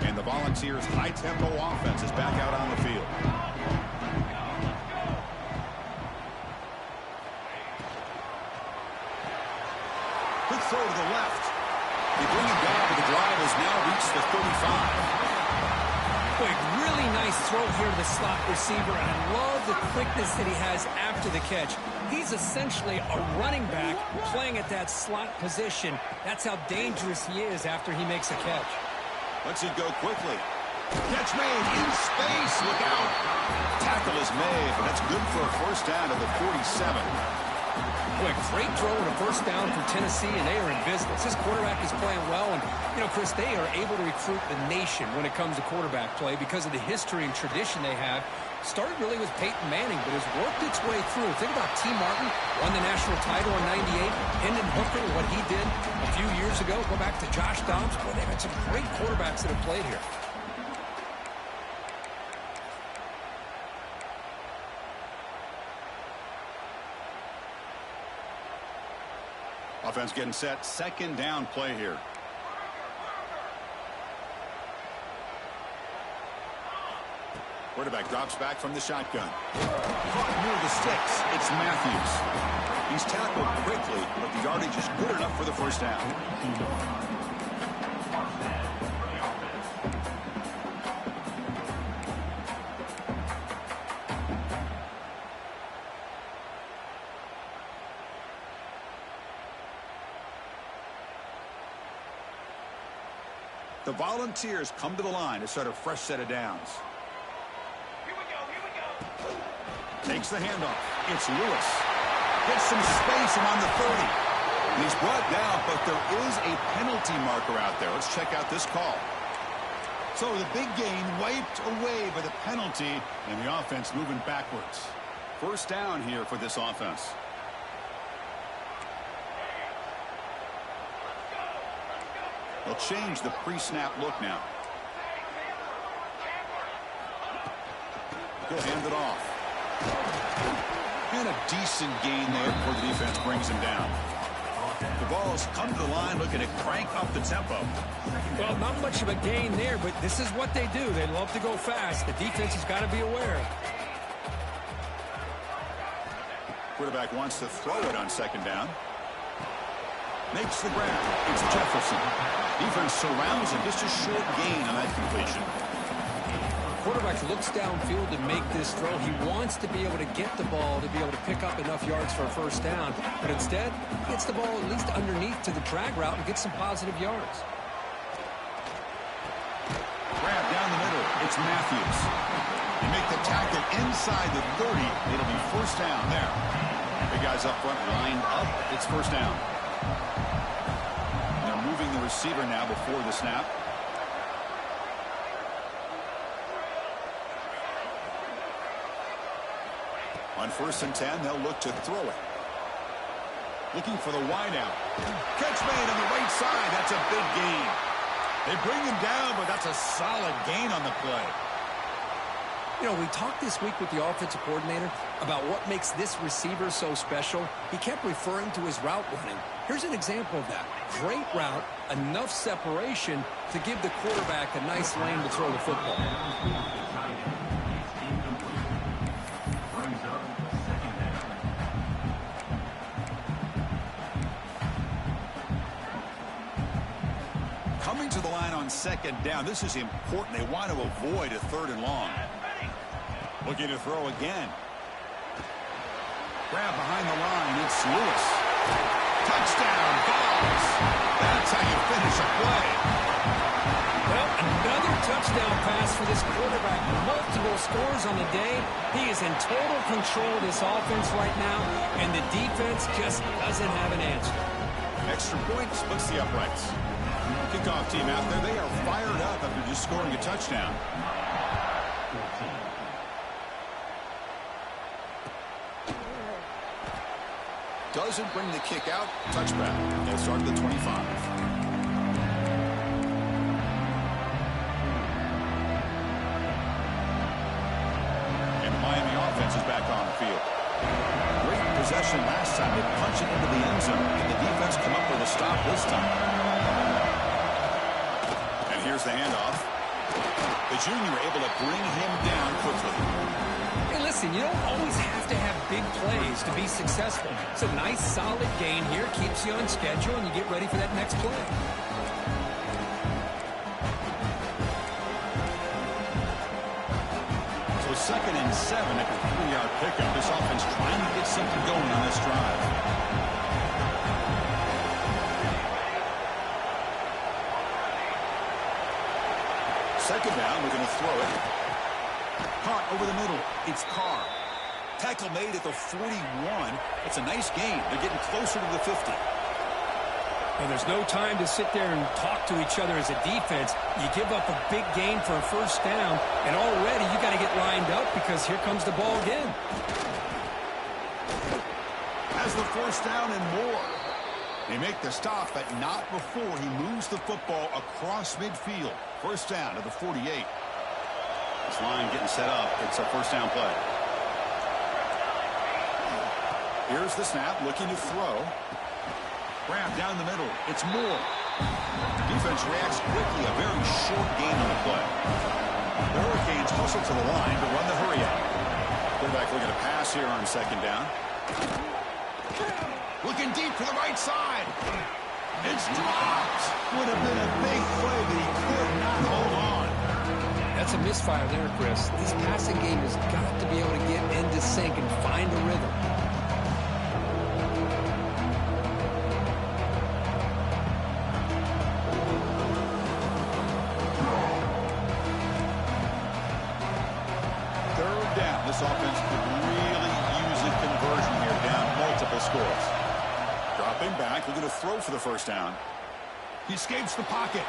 Speaker 1: And the Volunteers' high-tempo offense is back out on the field. Quick throw to the left. They bring him down, but the drive has now reached the 35.
Speaker 2: Boy, really nice throw here to the slot receiver, and I love the quickness that he has after the catch. He's essentially a running back playing at that slot position. That's how dangerous he is after he makes a catch.
Speaker 1: Lets it go quickly. Catch made in space. Look out. Tackle is made, but that's good for a first down to the 47.
Speaker 2: Boy, great throw and a first down for Tennessee, and they are in business. This quarterback is playing well, and, you know, Chris, they are able to recruit the nation when it comes to quarterback play because of the history and tradition they have. Started really with Peyton Manning, but has worked its way through. Think about T. Martin, won the national title in '98. Hendon Hooker, what he did a few years ago. Go back to Josh Dobbs. Boy, they've had some great quarterbacks that have played here.
Speaker 1: Offense getting set. Second down play here. Quarterback drops back from the shotgun. Caught near the sticks. It's Matthews. He's tackled quickly, but the yardage is good enough for the first down. The Volunteers come to the line to start a fresh set of downs. Takes the handoff. It's Lewis. Gets some space around the 30. And he's brought down, but there is a penalty marker out there. Let's check out this call. So the big gain wiped away by the penalty, and the offense moving backwards. First down here for this offense. They'll change the pre-snap look now. He'll hand it off. And a decent gain there before the defense brings him down. The ball's come to the line looking to crank up the tempo.
Speaker 2: Well, not much of a gain there, but this is what they do. They love to go fast. The defense has got to be aware.
Speaker 1: Quarterback wants to throw it on second down. Makes the grab. It's Jefferson. Defense surrounds him. Just a short gain on that completion.
Speaker 2: Quarterback looks downfield to make this throw. He wants to be able to get the ball to be able to pick up enough yards for a first down. But instead, gets the ball at least underneath to the drag route and gets some positive yards.
Speaker 1: Grab down the middle. It's Matthews. They make the tackle inside the 30. It'll be first down there. The guys up front lined up. It's first down. They're moving the receiver now before the snap. On 1st and 10, they'll look to throw it. Looking for the wideout. Catch made on the right side. That's a big gain. They bring him down, but that's a solid gain on the play.
Speaker 2: You know, we talked this week with the offensive coordinator about what makes this receiver so special. He kept referring to his route running. Here's an example of that. Great route, enough separation to give the quarterback a nice lane to throw the football.
Speaker 1: Coming to the line on second down. This is important. They want to avoid a 3rd and long. Looking to throw again. Grab behind the line. It's Lewis. Touchdown, Vols. That's how you finish a play.
Speaker 2: Well, another touchdown pass for this quarterback. Multiple scores on the day. He is in total control of this offense right now, and the defense just doesn't have an answer.
Speaker 1: Extra point splits the uprights. Kickoff team out there. They are fired up after just scoring a touchdown. Doesn't bring the kick out. Touchback. They'll start at the 25. And the Miami offense is back on the field. Great possession last time. They punch it into the end zone. Can the defense come up with a stop this time? And here's the handoff. The junior able to bring him down quickly.
Speaker 2: Hey, listen, you don't always have to have big plays to be successful. It's a nice, solid gain here. Keeps you on schedule, and you get ready for that next play.
Speaker 1: So 2nd and 7 after 3-yard pickup. This offense trying to get something going on this drive. Second down, we're going to throw it. Caught over the middle. It's Carr. Tackle made at the 41. It's a nice gain. They're getting closer to the 50.
Speaker 2: And there's no time to sit there and talk to each other as a defense. You give up a big gain for a first down, and already you got to get lined up because here comes the ball again.
Speaker 1: Has the first down and more. They make the stop, but not before he moves the football across midfield. First down to the 48. This line getting set up. It's a first down play. Here's the snap, looking to throw. Grab down the middle. It's Moore. Defense reacts quickly. A very short gain on the play. The Hurricanes hustle to the line to run the hurry up. Quarterback looking to pass here on second down. Looking deep for the right side. It's dropped. Would have been a big play, but he could not hold on.
Speaker 2: That's a misfire there, Chris. This passing game has got to be able to get into sync and find a rhythm.
Speaker 1: Third down. This offense could really use a conversion here, down multiple scores. Dropping back, looking to throw for the first down. He escapes the pocket.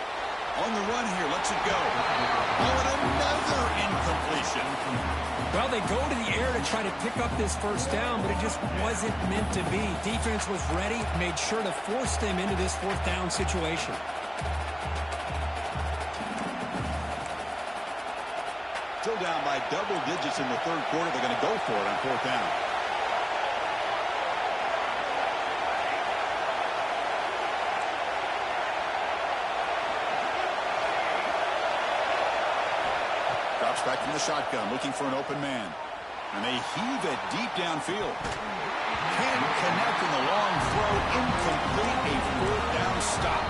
Speaker 1: On the run here, lets it go. Oh, and another incompletion.
Speaker 2: Well, they go to the air to try to pick up this first down, but it just wasn't meant to be. Defense was ready, made sure to force them into this fourth down situation.
Speaker 1: Still down by double digits in the third quarter. They're going to go for it on fourth down. Drops back from the shotgun, looking for an open man. And they heave it deep downfield. Can't connect in the long throw. Incomplete. A fourth down stop.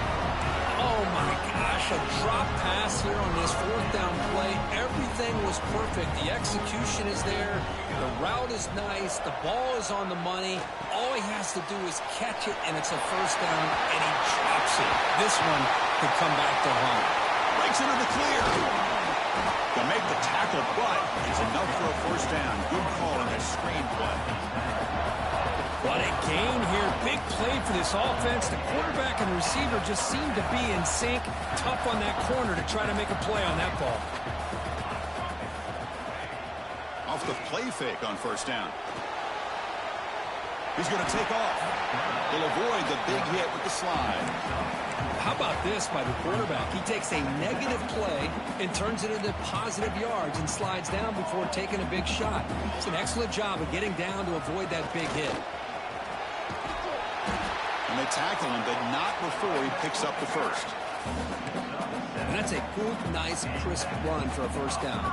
Speaker 2: Oh, my gosh, a drop pass here on this fourth down play. Everything was perfect. The execution is there. The route is nice. The ball is on the money. All he has to do is catch it, and it's a first down, and he drops it. This one could come back to home.
Speaker 1: Breaks into the clear. To make the tackle, but it's enough for a first down. Good call on that screen play.
Speaker 2: What a gain here. Big play for this offense. The quarterback and receiver just seem to be in sync. Tough on that corner to try to make a play on that ball.
Speaker 1: Off the play fake on first down. He's going to take off. He'll avoid the big hit with the slide.
Speaker 2: How about this by the quarterback? He takes a negative play and turns it into positive yards and slides down before taking a big shot. It's an excellent job of getting down to avoid that big hit.
Speaker 1: And they tackle him, but not before he picks up the first.
Speaker 2: And that's a good, nice, crisp run for a first down.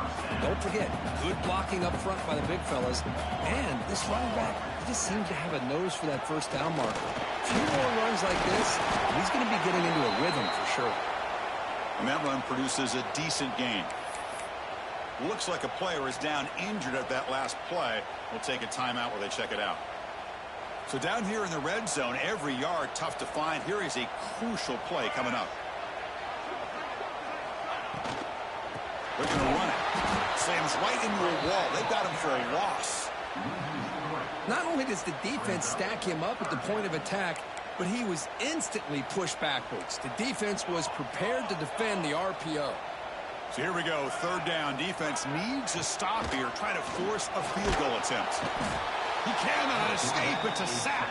Speaker 2: Don't forget, good blocking up front by the big fellas. And this running back, he just seems to have a nose for that first down marker. A few more runs like this, he's going to be getting into a rhythm for sure.
Speaker 1: And that run produces a decent gain. Looks like a player is down injured at that last play. We'll take a timeout while they check it out. So down here in the red zone, every yard tough to find. Here is a crucial play coming up. They're going to run it. Slams right into a wall. They've got him for a loss.
Speaker 2: Not only does the defense stack him up at the point of attack, but he was instantly pushed backwards. The defense was prepared to defend the RPO.
Speaker 1: So here we go, third down. Defense needs a stop here, trying to force a field goal attempt. He cannot escape. It's a sack.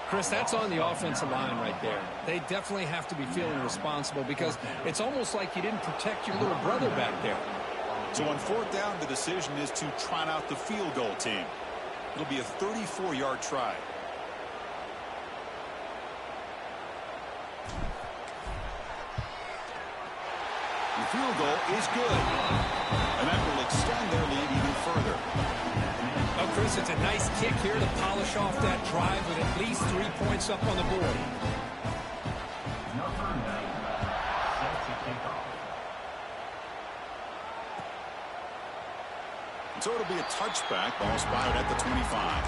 Speaker 2: Chris, that's on the offensive line right there. They definitely have to be feeling responsible because it's almost like you didn't protect your little brother back there.
Speaker 1: So on fourth down, the decision is to trot out the field goal team. It'll be a 34-yard try. The field goal is good. And that will extend their lead even further.
Speaker 2: Oh, Chris, it's a nice kick here to polish off that drive with at least 3 points up on the board.
Speaker 4: Number 9 set to kick off.
Speaker 1: So it'll be a touchback. Ball spotted at the 25.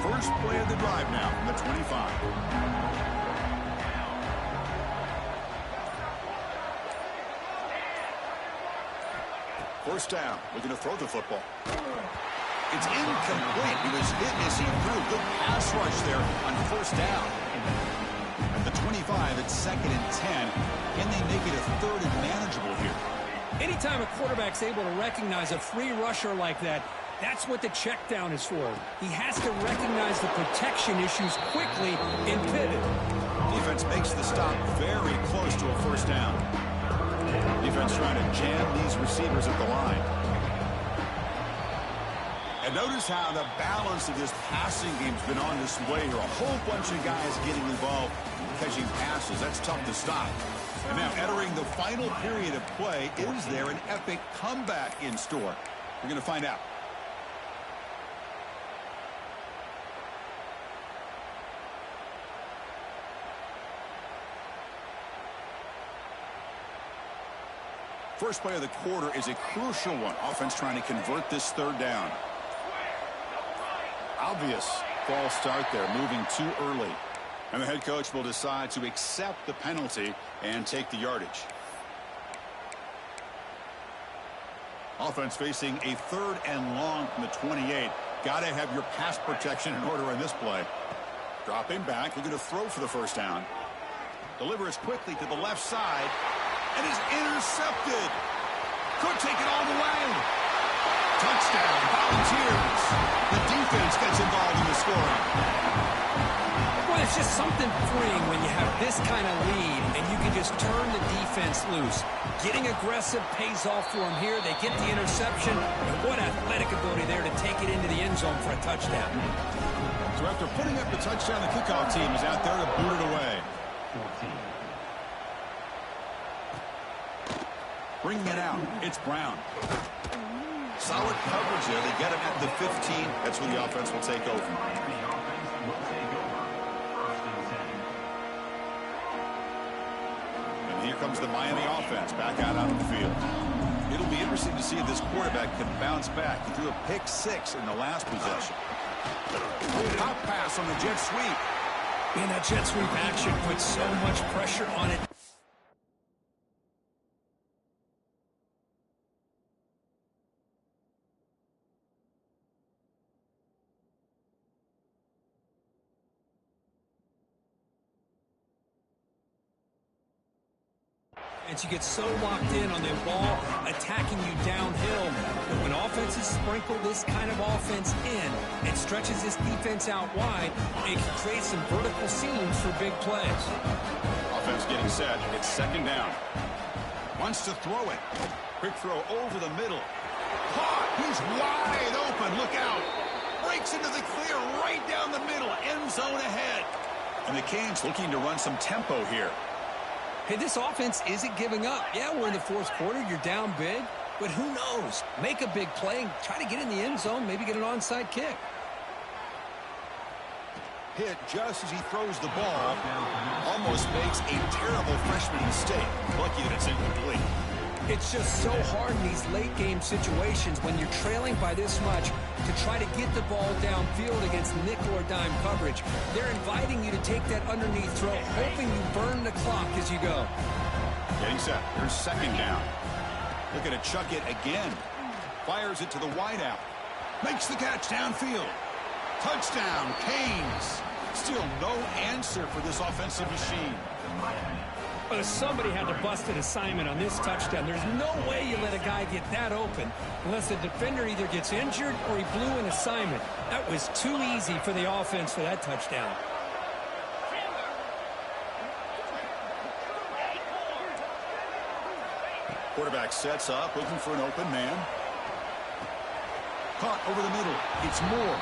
Speaker 1: First play of the drive now from the 25. First down, looking to throw the football. It's incomplete. He was hit as he threw. Good pass rush there on first down. At the 25, it's 2nd and 10. Can they make it a third and manageable here?
Speaker 2: Anytime a quarterback's able to recognize a free rusher like that, that's what the check down is for. He has to recognize the protection issues quickly and pivot.
Speaker 1: Defense makes the stop very close to a first down. Defense trying to jam these receivers at the line. And notice how the balance of this passing game's been on display here. A whole bunch of guys getting involved catching passes. That's tough to stop. And now entering the final period of play, is there an epic comeback in store? We're going to find out. First play of the quarter is a crucial one. Offense trying to convert this third down. Obvious false start there, moving too early. And the head coach will decide to accept the penalty and take the yardage. Offense facing a 3rd and long from the 28. Got to have your pass protection in order in this play. Dropping back, looking to throw for the first down. Delivers quickly to the left side. And is intercepted. Could take it all the way. Touchdown, Volunteers. The defense gets involved in the scoring.
Speaker 2: Well, it's just something freeing when you have this kind of lead and you can just turn the defense loose. Getting aggressive pays off for them here. They get the interception. And what athletic ability there to take it into the end zone for a touchdown.
Speaker 1: So after putting up the touchdown, the kickoff team is out there to boot it away.
Speaker 4: 14.
Speaker 1: Bringing it out, it's Brown. Solid coverage there. They get him at the 15. That's where the offense will take over.
Speaker 4: Miami offense will take over. 1st and 10.
Speaker 1: And here comes the Miami offense back out on the field. It'll be interesting to see if this quarterback can bounce back. He threw a pick 6 in the last possession. Pop pass on the jet sweep.
Speaker 2: Man, that jet sweep action puts so much pressure on it. And you get so locked in on the ball attacking you downhill. But when offenses sprinkle this kind of offense in and stretches this defense out wide, it can create some vertical seams for big plays.
Speaker 1: Offense getting set. It's 2nd down. Wants to throw it. Quick throw over the middle. Caught. He's wide open. Look out. Breaks into the clear right down the middle. End zone ahead. And the Canes looking to run some tempo here.
Speaker 2: Hey, this offense isn't giving up. Yeah, we're in the 4th quarter. You're down big. But who knows? Make a big play and try to get in the end zone, maybe get an onside kick.
Speaker 1: Hit just as he throws the ball. Almost makes a terrible freshman mistake. Lucky that it's incomplete.
Speaker 2: It's just so hard in these late-game situations when you're trailing by this much to try to get the ball downfield against nickel or dime coverage. They're inviting you to take that underneath throw, hoping you burn the clock as you go.
Speaker 1: Getting set. Here's 2nd down. Looking to chuck it again. Fires it to the wideout. Makes the catch downfield. Touchdown, Canes. Still no answer for this offensive machine.
Speaker 2: But somebody had to bust an assignment on this touchdown. There's no way you let a guy get that open unless the defender either gets injured or he blew an assignment. That was too easy for the offense for that touchdown.
Speaker 1: Quarterback sets up, looking for an open man. Caught over the middle. It's Moore.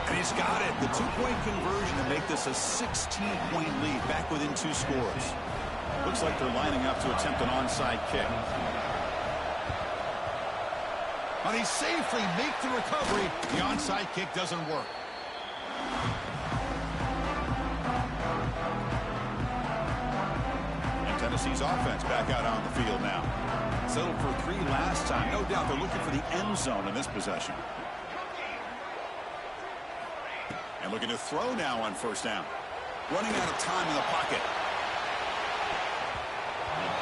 Speaker 1: And he's got it. The 2-point conversion to make this a 16-point lead, back within 2 scores. Looks like they're lining up to attempt an onside kick. But he safely make the recovery. The onside kick doesn't work. And Tennessee's offense back out on the field now. Settled for 3 last time. No doubt they're looking for the end zone in this possession. And looking to throw now on 1st down. Running out of time in the pocket.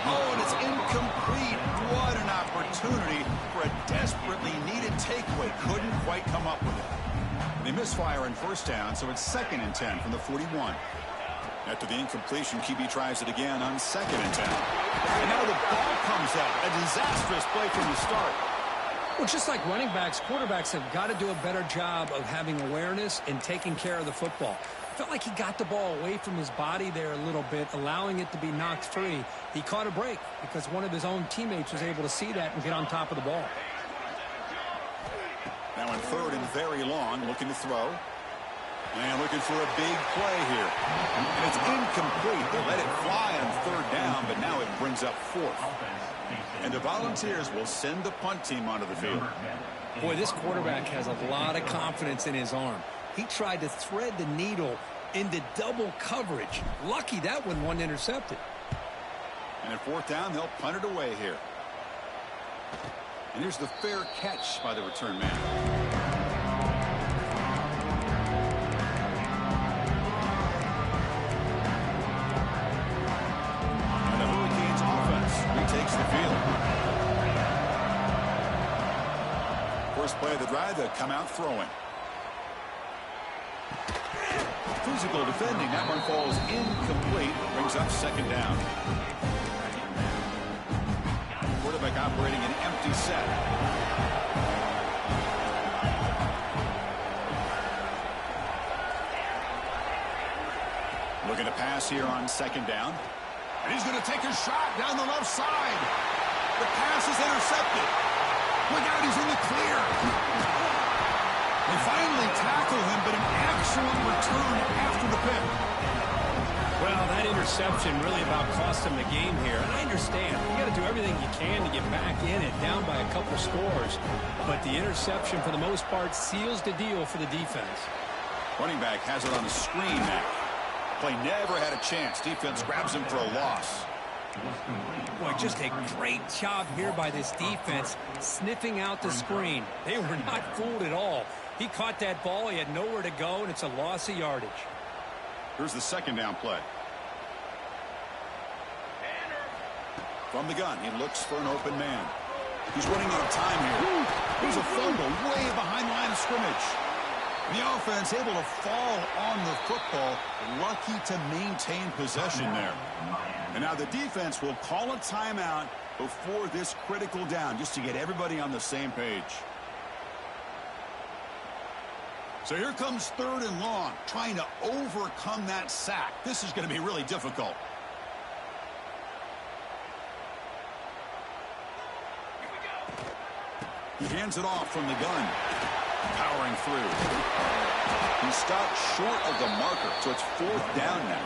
Speaker 1: Oh, and it's incomplete. What an opportunity for a desperately needed takeaway. Couldn't quite come up with it. They misfire on 1st down, so it's 2nd and 10 from the 41. After the incompletion, QB tries it again on 2nd and 10. And now the ball comes out. A disastrous play from the start.
Speaker 2: Well, just like running backs, quarterbacks have got to do a better job of having awareness and taking care of the football. Felt like he got the ball away from his body there a little bit, allowing it to be knocked free. He caught a break because one of his own teammates was able to see that and get on top of the ball.
Speaker 1: Now in third and very long, looking to throw. And looking for a big play here. And it's incomplete. They let it fly on third down, but now it brings up fourth. And the Volunteers will send the punt team onto the field.
Speaker 2: Boy, this quarterback has a lot of confidence in his arm. He tried to thread the needle into double coverage. Lucky that one wasn't intercepted.
Speaker 1: And at fourth down, they'll punt it away here. And here's the fair catch by the return man. Takes the field. First play of the drive, they come out throwing. Physical defending. That one falls incomplete. Brings up second down. Quarterback operating an empty set. Looking to pass here on second down. And he's going to take a shot down the left side. The pass is intercepted. Look out, he's in the clear. They finally tackle him, but an excellent return after the pick.
Speaker 2: Well, that interception really about cost him the game here. And I understand. You got to do everything you can to get back in it, down by a couple scores. But the interception, for the most part, seals the deal for the defense.
Speaker 1: Running back has it on the screen now. Play never had a chance. Defense grabs him for a loss.
Speaker 2: Boy, just a great job here by this defense, sniffing out the screen. They were not fooled at all. He caught that ball. He had nowhere to go, and it's a loss of yardage.
Speaker 1: Here's the second down play. From the gun, he looks for an open man. He's running out of time here. There's a fumble way behind the line of scrimmage. The offense able to fall on the football, lucky to maintain possession there. And now the defense will call a timeout before this critical down, just to get everybody on the same page. So here comes third and long, trying to overcome that sack. This is going to be really difficult. He hands it off from the gun. Powering through. He stopped short of the marker, so it's fourth down now.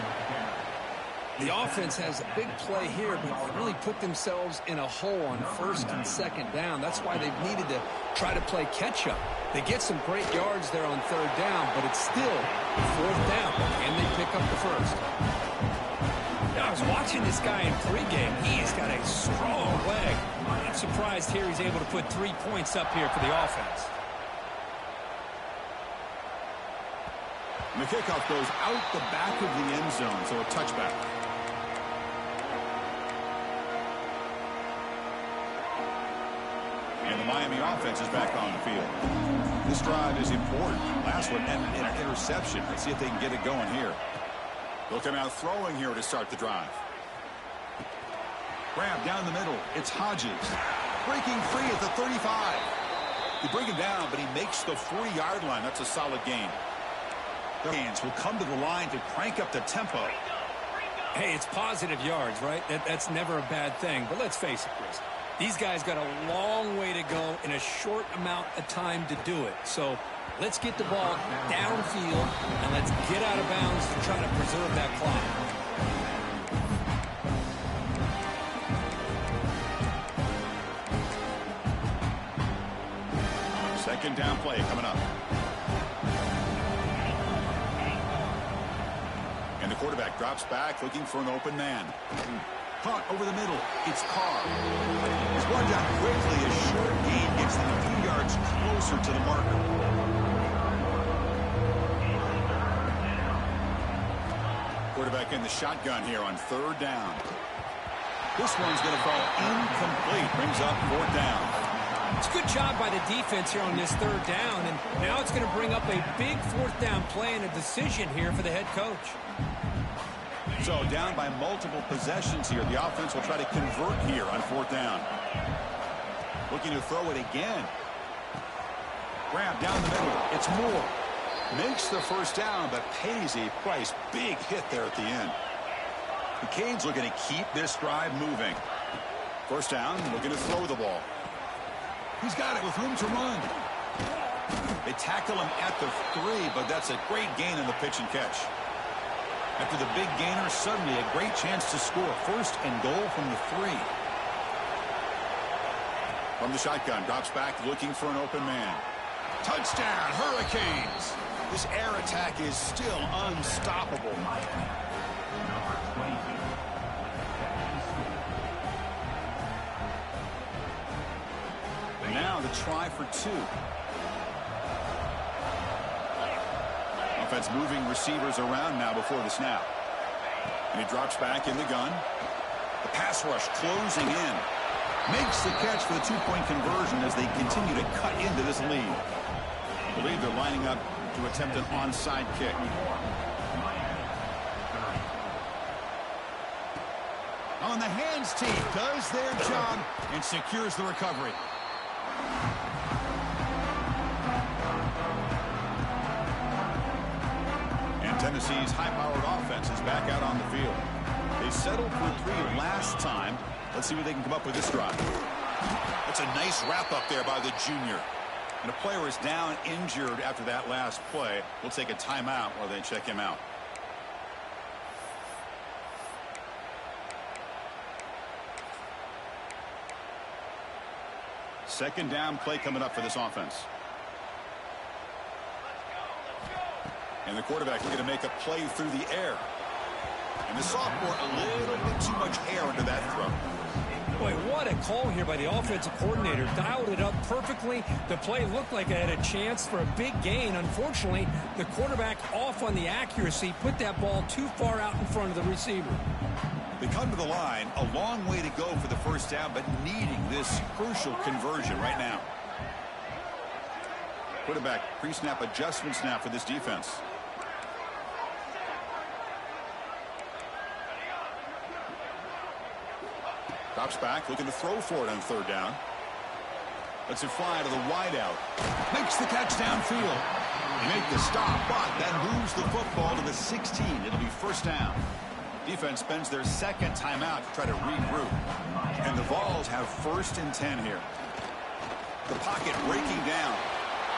Speaker 2: The offense has a big play here, but they really put themselves in a hole on first and second down. That's why they've needed to try to play catch-up. They get some great yards there on third down, but it's still fourth down, and they pick up the first. Now, I was watching this guy in pregame. He's got a strong leg. I'm surprised here he's able to put 3 points up here for the offense.
Speaker 1: And the kickoff goes out the back of the end zone, so a touchback. And the Miami offense is back on the field. This drive is important. Last one ended in an interception. Let's see if they can get it going here. They'll come out throwing here to start the drive. Grab down the middle. It's Hodges. Breaking free at the 35. They bring him down, but he makes the 40-yard line. That's a solid gain. Will come to the line to crank up the tempo.
Speaker 2: Hey, it's positive yards, right? That's never a bad thing. But let's face it, Chris. These guys got a long way to go in a short amount of time to do it. So let's get the ball downfield and let's get out of bounds to try to preserve that clock.
Speaker 1: Second down play coming up. And the quarterback drops back looking for an open man. Caught over the middle. It's Carr. He's brought down quickly. A short gain gets them a few yards closer to the marker. Quarterback in the shotgun here on third down. This one's going to fall incomplete. Brings up fourth down.
Speaker 2: It's a good job by the defense here on this third down, and now it's going to bring up a big fourth down play and a decision here for the head coach.
Speaker 1: So down by multiple possessions here. The offense will try to convert here on fourth down. Looking to throw it again. Grab down the middle. It's Moore. Makes the first down, but pays a price. Big hit there at the end. The Canes looking to keep this drive moving. First down, looking to throw the ball. He's got it with room to run. They tackle him at the 3, but that's a great gain in the pitch and catch. After the big gainer, suddenly a great chance to score. First and goal from the 3. From the shotgun, drops back looking for an open man. Touchdown, Hurricanes! This air attack is still unstoppable. Now the try for 2. Offense moving receivers around now before the snap. And he drops back in the gun. The pass rush closing in. Makes the catch for the 2-point conversion as they continue to cut into this lead. I believe they're lining up to attempt an onside kick. On the hands team does their job and secures the recovery. And Tennessee's high-powered offense is back out on the field. They settled for 3 last time. Let's see what they can come up with this drive. That's a nice wrap-up there by the junior. And a player is down injured after that last play. We'll take a timeout while they check him out. Second down play coming up for this offense. And the quarterback is going to make a play through the air. And the sophomore a little bit too much air into that throw.
Speaker 2: Boy, what a call here by the offensive coordinator. Dialed it up perfectly. The play looked like it had a chance for a big gain. Unfortunately, the quarterback off on the accuracy, put that ball too far out in front of the receiver.
Speaker 1: They come to the line, a long way to go for the first down, but needing this crucial conversion right now. Quarterback pre-snap adjustment snap for this defense. Drops back, looking to throw for it on third down. Lets it fly to the wideout. Makes the catch downfield. Make the stop, but that moves the football to the 16. It'll be first down. Defense spends their second timeout to try to regroup. And the Vols have first and 10 here. The pocket breaking down.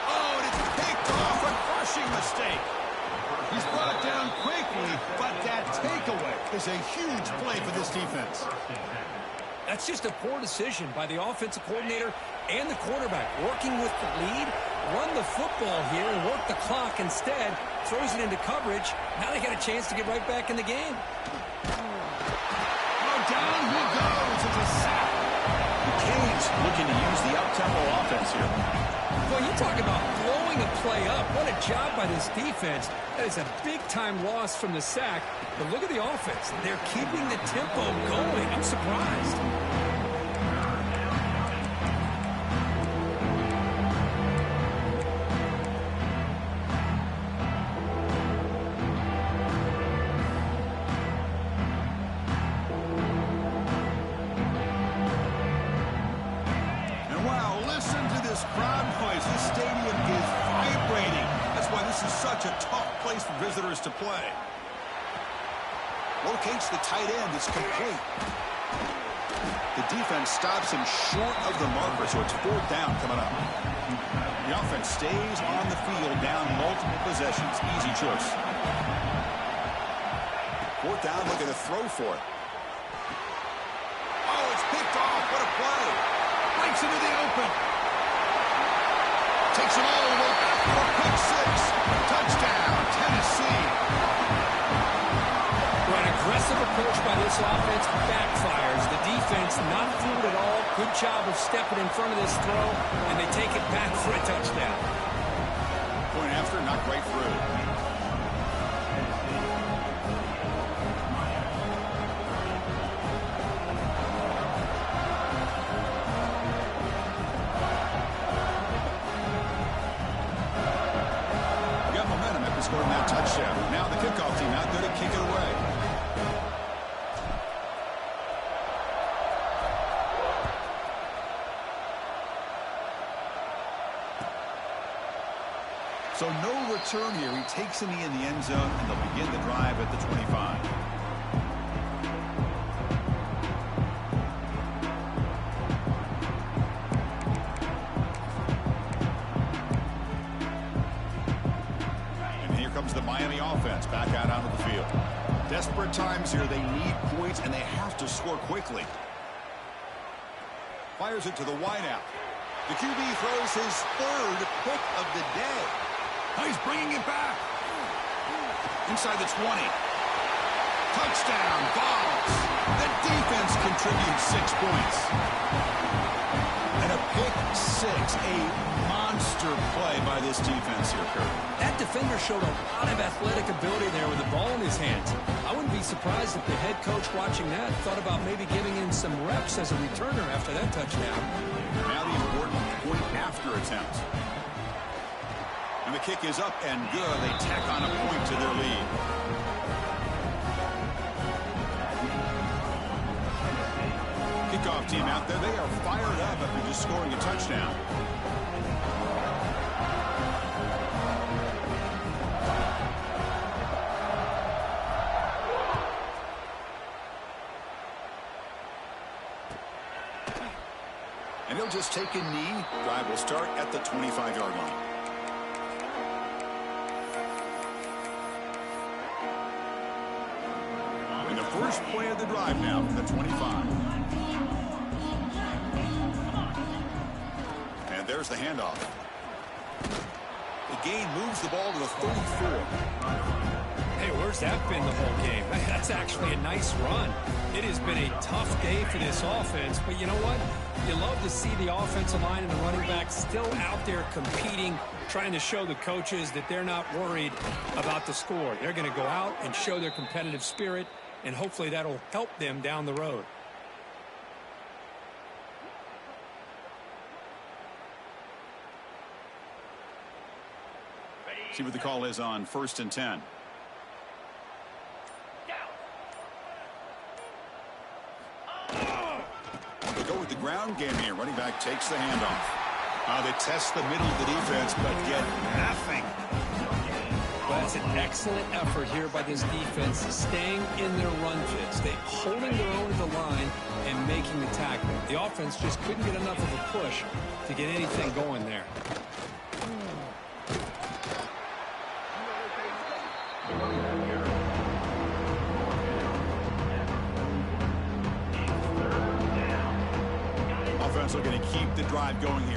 Speaker 1: Oh, and it's picked off. A crushing mistake. He's brought down quickly, but that takeaway is a huge play for this defense.
Speaker 2: That's just a poor decision by the offensive coordinator and the quarterback. Working with the lead, run the football here and work the clock instead. Throws it into coverage. Now they got a chance to get right back in the game.
Speaker 1: Oh, down he goes. It's a sack. The Canes looking to use the up-tempo offense here.
Speaker 2: Well, you talk about blowing a play up. What a job by this defense. That is a big-time loss from the sack. But look at the offense. They're keeping the tempo going. I'm surprised.
Speaker 1: And wow, listen to this crowd noise. This stadium is vibrating. That's why this is such a tough place for visitors to play. Locates the tight end. It's complete. The defense stops him short of the marker, so it's fourth down coming up. The offense stays on the field down multiple possessions. Easy choice. Fourth down, looking to throw for it. Oh, it's picked off. What a play. Breaks into the open. Takes it all the way back for a pick six. Touchdown, Tennessee.
Speaker 2: An aggressive approach by this offense backfires. The defense not fooled at all. Good job of stepping in front of this throw, and they take it back for a touchdown.
Speaker 1: Point after, not quite through. Got momentum after scoring that touchdown. Now the kickoff team out there to kick it away. So no return here. He takes a knee in the end zone, and they'll begin the drive at the 25. And here comes the Miami offense back out onto the field. Desperate times here. They need points, and they have to score quickly. Fires it to the wideout. The QB throws his third pick of the day. Oh, he's bringing it back. Inside the 20. Touchdown, balls. The defense contributes 6 points. And a pick six, a monster play by this defense here, Kurt.
Speaker 2: That defender showed a lot of athletic ability there with the ball in his hands. I wouldn't be surprised if the head coach watching that thought about maybe giving him some reps as a returner after that touchdown.
Speaker 1: Now the important point after attempt. And the kick is up and good. They tack on a point to their lead. Kickoff team out there. They are fired up after just scoring a touchdown. And he'll just take a knee. Drive will start at the 25-yard line. And the first play of the drive now from the 25. And there's the handoff. The gain moves the ball to the 34.
Speaker 2: Hey, where's that been the whole game? That's actually a nice run. It has been a tough day for this offense, but you know what? You love to see the offensive line and the running back still out there competing, trying to show the coaches that they're not worried about the score. They're going to go out and show their competitive spirit, and hopefully that'll help them down the road.
Speaker 1: See what the call is on 1st and 10. They go with the ground game here. Running back takes the handoff. They test the middle of the defense, but get nothing.
Speaker 2: Well, that's an excellent effort here by this defense, staying in their run fits. They holding their own at the line and making the tackle. The offense just couldn't get enough of a push to get anything going there.
Speaker 1: Offense looking to keep the drive going here.